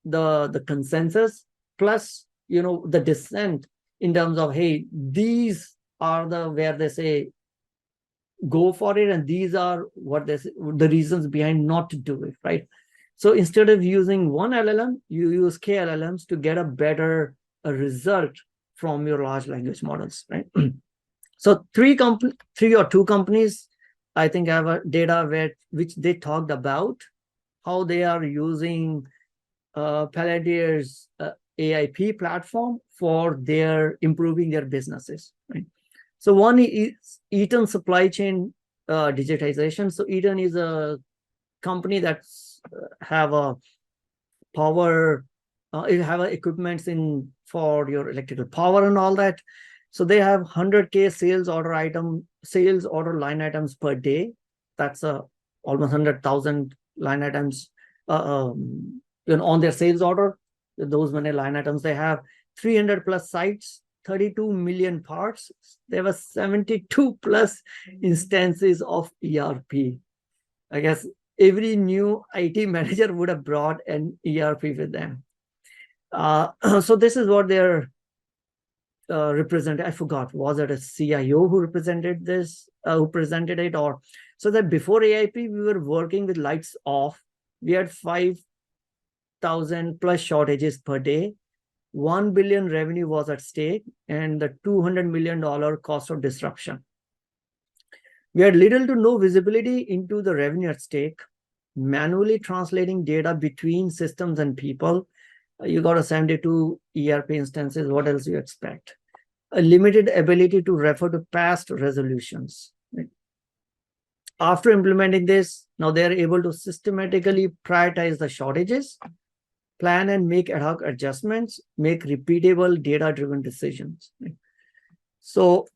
S1: the consensus plus the dissent in terms of, hey, these are the where they say go for it, and these are what they say, the reasons behind not to do it, right? So instead of using one LLM, you use K LLMs to get a better result from your large language models, right? So three or two companies, I think, have a data which they talked about how they are using Palladium's AIP platform for their improving their businesses, right? So one is Eaton Supply Chain Digitization. So Eaton is a company that's have a power, it have equipments in for your electrical power and all that. So they have 100K sales order line items per day. That's almost 100,000 line items on their sales order. Those many line items they have, 300 plus sites, 32 million parts. There were 72 plus instances of ERP. I guess every new IT manager would have brought an ERP with them. So this is what they're represented. I forgot, was it a CIO who represented this, who presented it, or so that before AIP we were working with lights off. We had 5,000 plus shortages per day. 1 billion revenue was at stake, and the $200 million cost of disruption. We had little to no visibility into the revenue at stake, manually translating data between systems and people. You got a 72 ERP instances. What else do you expect? A limited ability to refer to past resolutions. Right? After implementing this, now they're able to systematically prioritize the shortages, plan and make ad hoc adjustments, make repeatable data-driven decisions. Right? So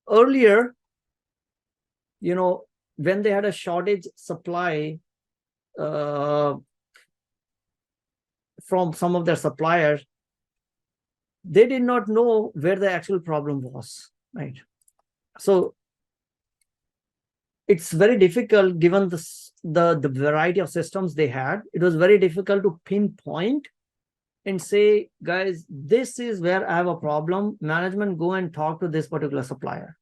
S1: earlier, when they had a shortage supply from some of their suppliers, they did not know where the actual problem was, right? So it's very difficult, given the variety of systems they had. It was very difficult to pinpoint and say, guys, this is where I have a problem. Management, go and talk to this particular supplier.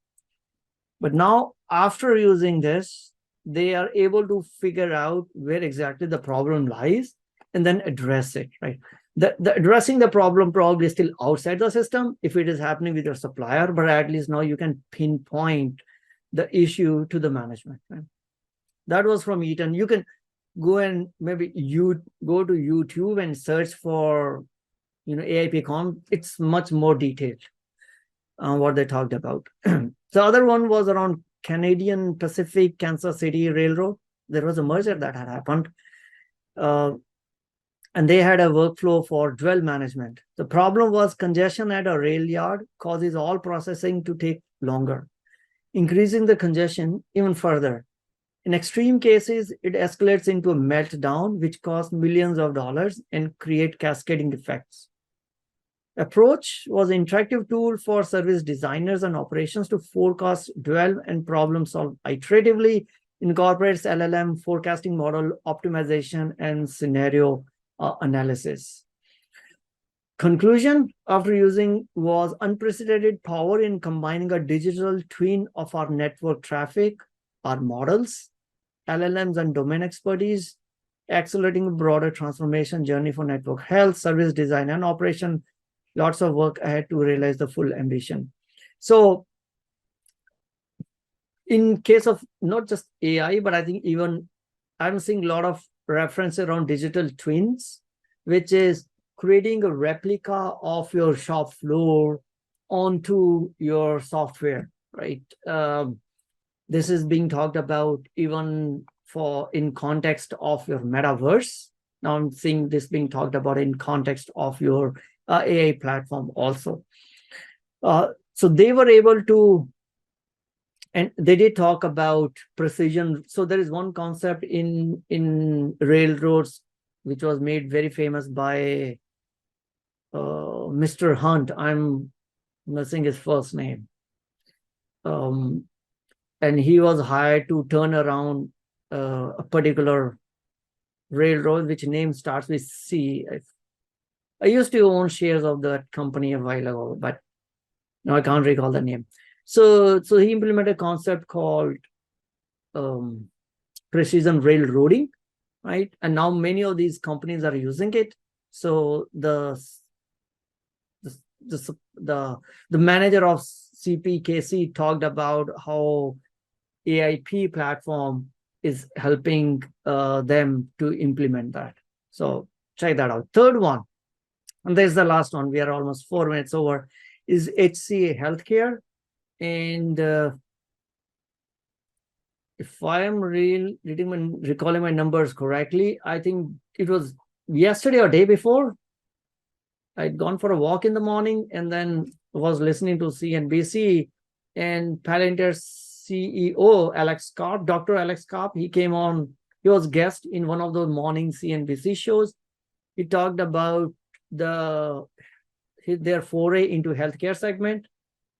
S1: But now, after using this, they are able to figure out where exactly the problem lies and then address it, right? The addressing the problem probably is still outside the system if it is happening with your supplier, but at least now you can pinpoint the issue to the management, right? That was from Eaton. You can go and maybe you go to YouTube and search for, AIP.com. It's much more detailed what they talked about. The other one was around Canadian Pacific Kansas City Railroad. There was a merger that had happened. And they had a workflow for dwell management. The problem was congestion at a rail yard causes all processing to take longer, increasing the congestion even further. In extreme cases, it escalates into a meltdown, which costs millions of dollars and create cascading effects. Approach was an interactive tool for service designers and operations to forecast, dwell, and problem solve iteratively, incorporates LLM forecasting model optimization and scenario analysis. Conclusion after using was unprecedented power in combining a digital twin of our network traffic, our models, LLMs, and domain expertise, accelerating a broader transformation journey for network health, service design, and operation. Lots of work ahead to realize the full ambition. So in case of not just AI, but I think even I'm seeing a lot of reference around digital twins, which is creating a replica of your shop floor onto your software, right? This is being talked about even in context of your metaverse. Now I'm seeing this being talked about in context of your AI platform also. So they were able to, and they did talk about precision. So there is one concept in railroads, which was made very famous by Mr. Hunt. I'm missing his first name. And he was hired to turn around a particular railroad, which name starts with C. I used to own shares of that company a while ago, but now I can't recall the name. So he implemented a concept called precision railroading, right? And now many of these companies are using it. So the manager of CPKC talked about how AIP platform is helping them to implement that. So check that out. Third one, and there's the last one. We are almost 4 minutes over. Is HCA Healthcare, and if I am recalling my numbers correctly, I think it was yesterday or day before. I'd gone for a walk in the morning and then was listening to CNBC, and Palantir's CEO, Dr. Alex Karp, he came on, he was guest in one of those morning CNBC shows. He talked about their foray into healthcare segment.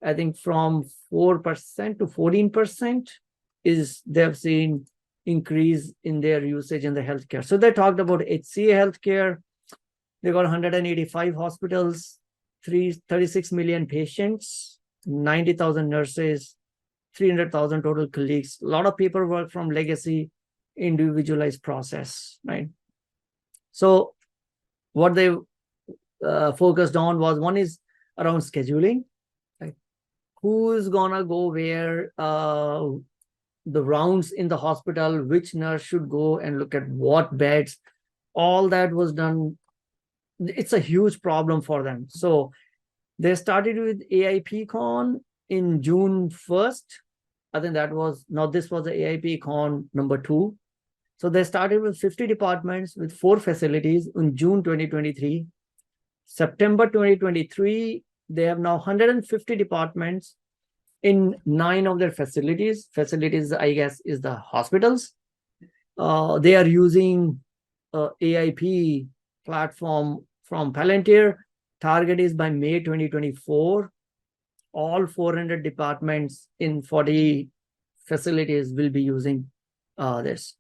S1: I think from 4% to 14% is they've seen increase in their usage in the healthcare. So they talked about HCA Healthcare. They got 185 hospitals, 36 million patients, 90,000 nurses, 300,000 total colleagues, a lot of paperwork from legacy, individualized process, right? So what they focused on was, one is around scheduling, right? Who's gonna go where, the rounds in the hospital, which nurse should go and look at what beds, all that was done. It's a huge problem for them. So they started with AIPCon in June 1st. I think that was, now this was the AIPCon number 2. So they started with 50 departments with 4 facilities in June 2023. September 2023, they have now 150 departments in 9 of their facilities. Facilities, I guess, is the hospitals. They are using AIP platform from Palantir. Target is by May 2024. All 400 departments in 40 facilities will be using this.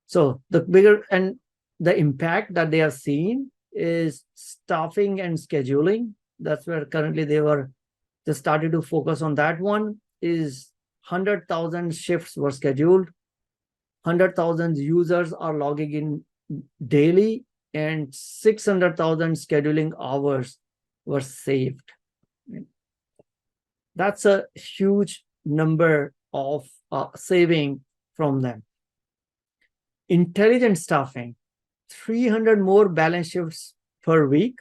S1: So the bigger and the impact that they have seen is staffing and scheduling. That's where currently they started to focus on that one. Is 100,000 shifts were scheduled, 100,000 users are logging in daily, and 600,000 scheduling hours were saved. That's a huge number of saving from them. Intelligent staffing, 300 more balance shifts per week,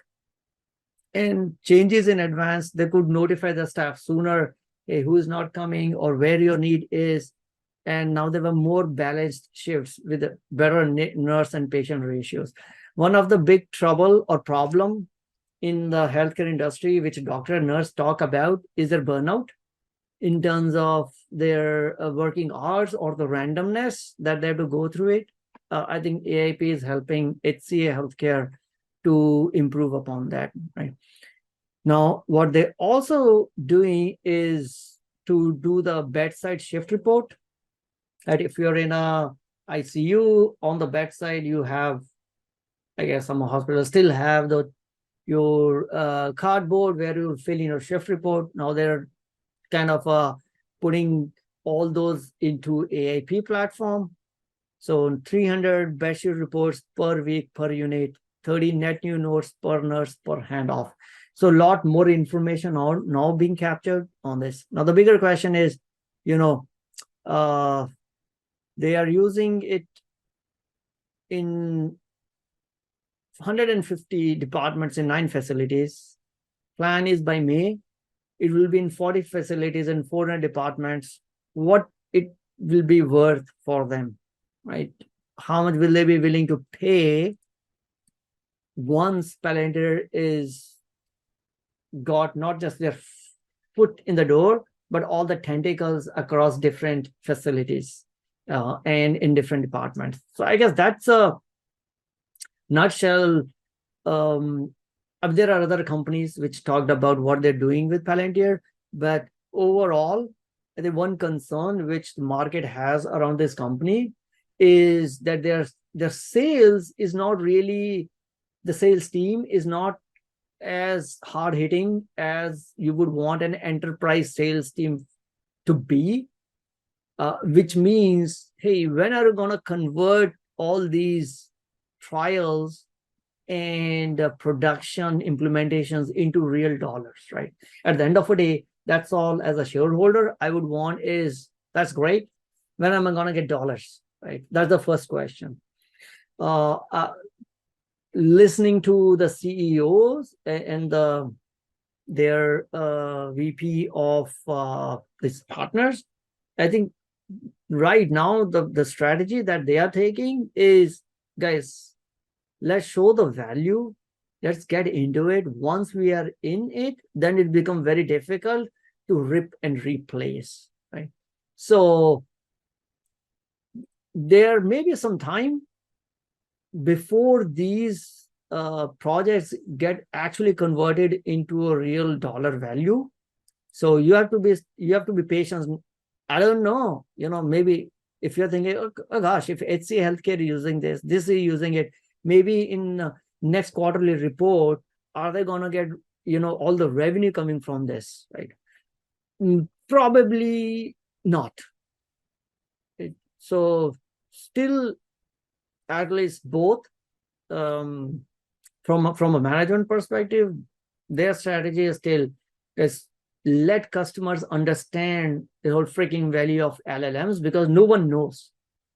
S1: and changes in advance. They could notify the staff sooner, hey, who is not coming or where your need is. And now there were more balanced shifts with better nurse and patient ratios. One of the big trouble or problem in the healthcare industry, which doctor and nurse talk about, is their burnout in terms of their working hours or the randomness that they have to go through it. I think AIP is helping HCA Healthcare to improve upon that, right? Now, what they're also doing is to do the bedside shift report. That if you're in a ICU, on the bedside, you have, I guess some hospitals still have your cardboard where you fill in your shift report. Now they're kind of putting all those into AIP platform. So 300 bed shift reports per week per unit, 30 net new notes per nurse per handoff. So a lot more information now being captured on this. Now the bigger question is, they are using it in 150 departments in 9 facilities. Plan is by May, it will be in 40 facilities and 400 departments. What it will be worth for them, right? How much will they be willing to pay once Palantir is got not just their foot in the door, but all the tentacles across different facilities and in different departments. So I guess that's a nutshell. I there are other companies which talked about what they're doing with Palantir, but overall, I think one concern which the market has around this company is that their sales is not really, the sales team is not as hard hitting as you would want an enterprise sales team to be, which means, hey, when are you going to convert all these trials and production implementations into real dollars, right? At the end of the day, that's all. As a shareholder, I would want is, that's great. When am I going to get dollars, right? That's the first question. Listening to the CEOs and their VP of these partners, I think right now the strategy that they are taking is, guys, let's show the value, let's get into it. Once we are in it, then it becomes very difficult to rip and replace, right? So there may be some time before these projects get actually converted into a real dollar value. So you have to be patient. I don't know, maybe if you're thinking, oh gosh, if HCA Healthcare is using this is using it, maybe in next quarterly report, are they going to get, all the revenue coming from this, right? Probably not. So still, at least both, from a management perspective, their strategy is still is let customers understand the whole freaking value of LLMs, because no one knows.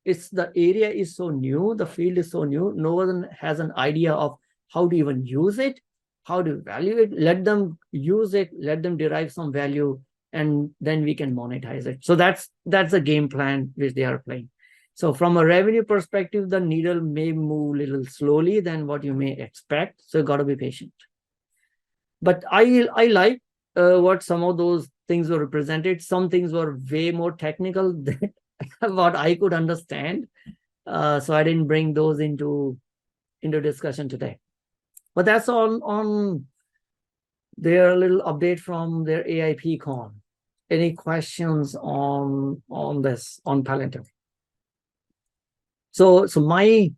S1: The area is so new, the field is so new, no one has an idea of how to even use it, how to value it. Let them use it, let them derive some value, and then we can monetize it. So that's the game plan which they are playing. So from a revenue perspective, the needle may move a little slowly than what you may expect. So you got to be patient. But I like what some of those things were represented. Some things were way more technical than what I could understand. So I didn't bring those into discussion today. But that's all on their little update from their AIP con. Any questions on this, on Palantir? So my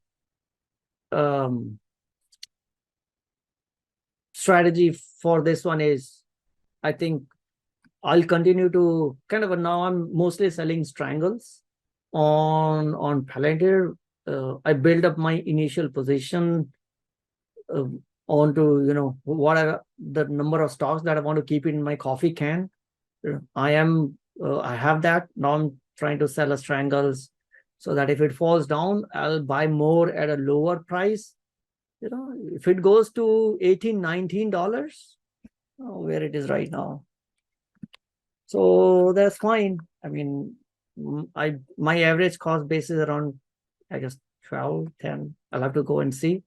S1: strategy for this one is, I think I'll continue to now I'm mostly selling strangles on Palantir. I build up my initial position onto, what are the number of stocks that I want to keep in my coffee can. I have that. Now I'm trying to sell a strangles so that if it falls down, I'll buy more at a lower price. If it goes to $18-19, where it is right now, so that's fine. I mean, my average cost base is around, I guess, 12, 10. I'll have to go and see.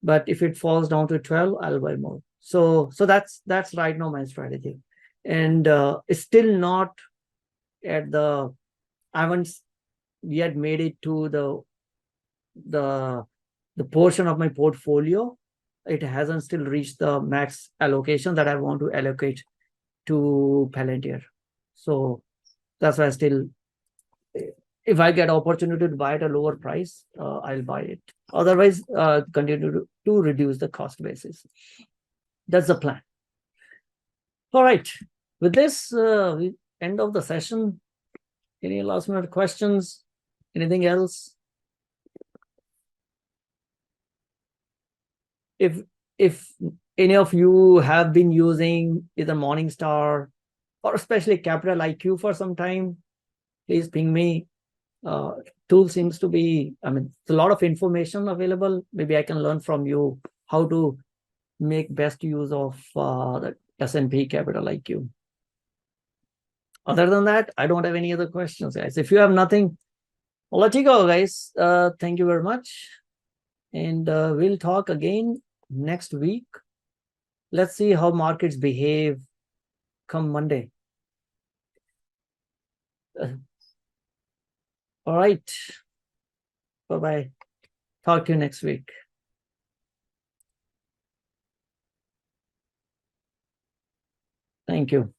S1: But if it falls down to 12, I'll buy more. So that's right now my strategy. And it's still not at the, I haven't yet made it to the portion of my portfolio. It hasn't still reached the max allocation that I want to allocate to Palantir. So that's why I still, if I get opportunity to buy at a lower price, I'll buy it. Otherwise, continue to reduce the cost basis. That's the plan. All right. With this, we end of the session. Any last minute questions? Anything else? If any of you have been using either Morningstar or especially Capital IQ for some time, please ping me. Tool seems to be, there's a lot of information available. Maybe I can learn from you how to make best use of the S&P Capital IQ. Other than that, I don't have any other questions, guys. If you have nothing, I'll let you go, guys. Thank you very much. And we'll talk again next week. Let's see how markets behave come Monday. All right. Bye-bye. Talk to you next week. Thank you.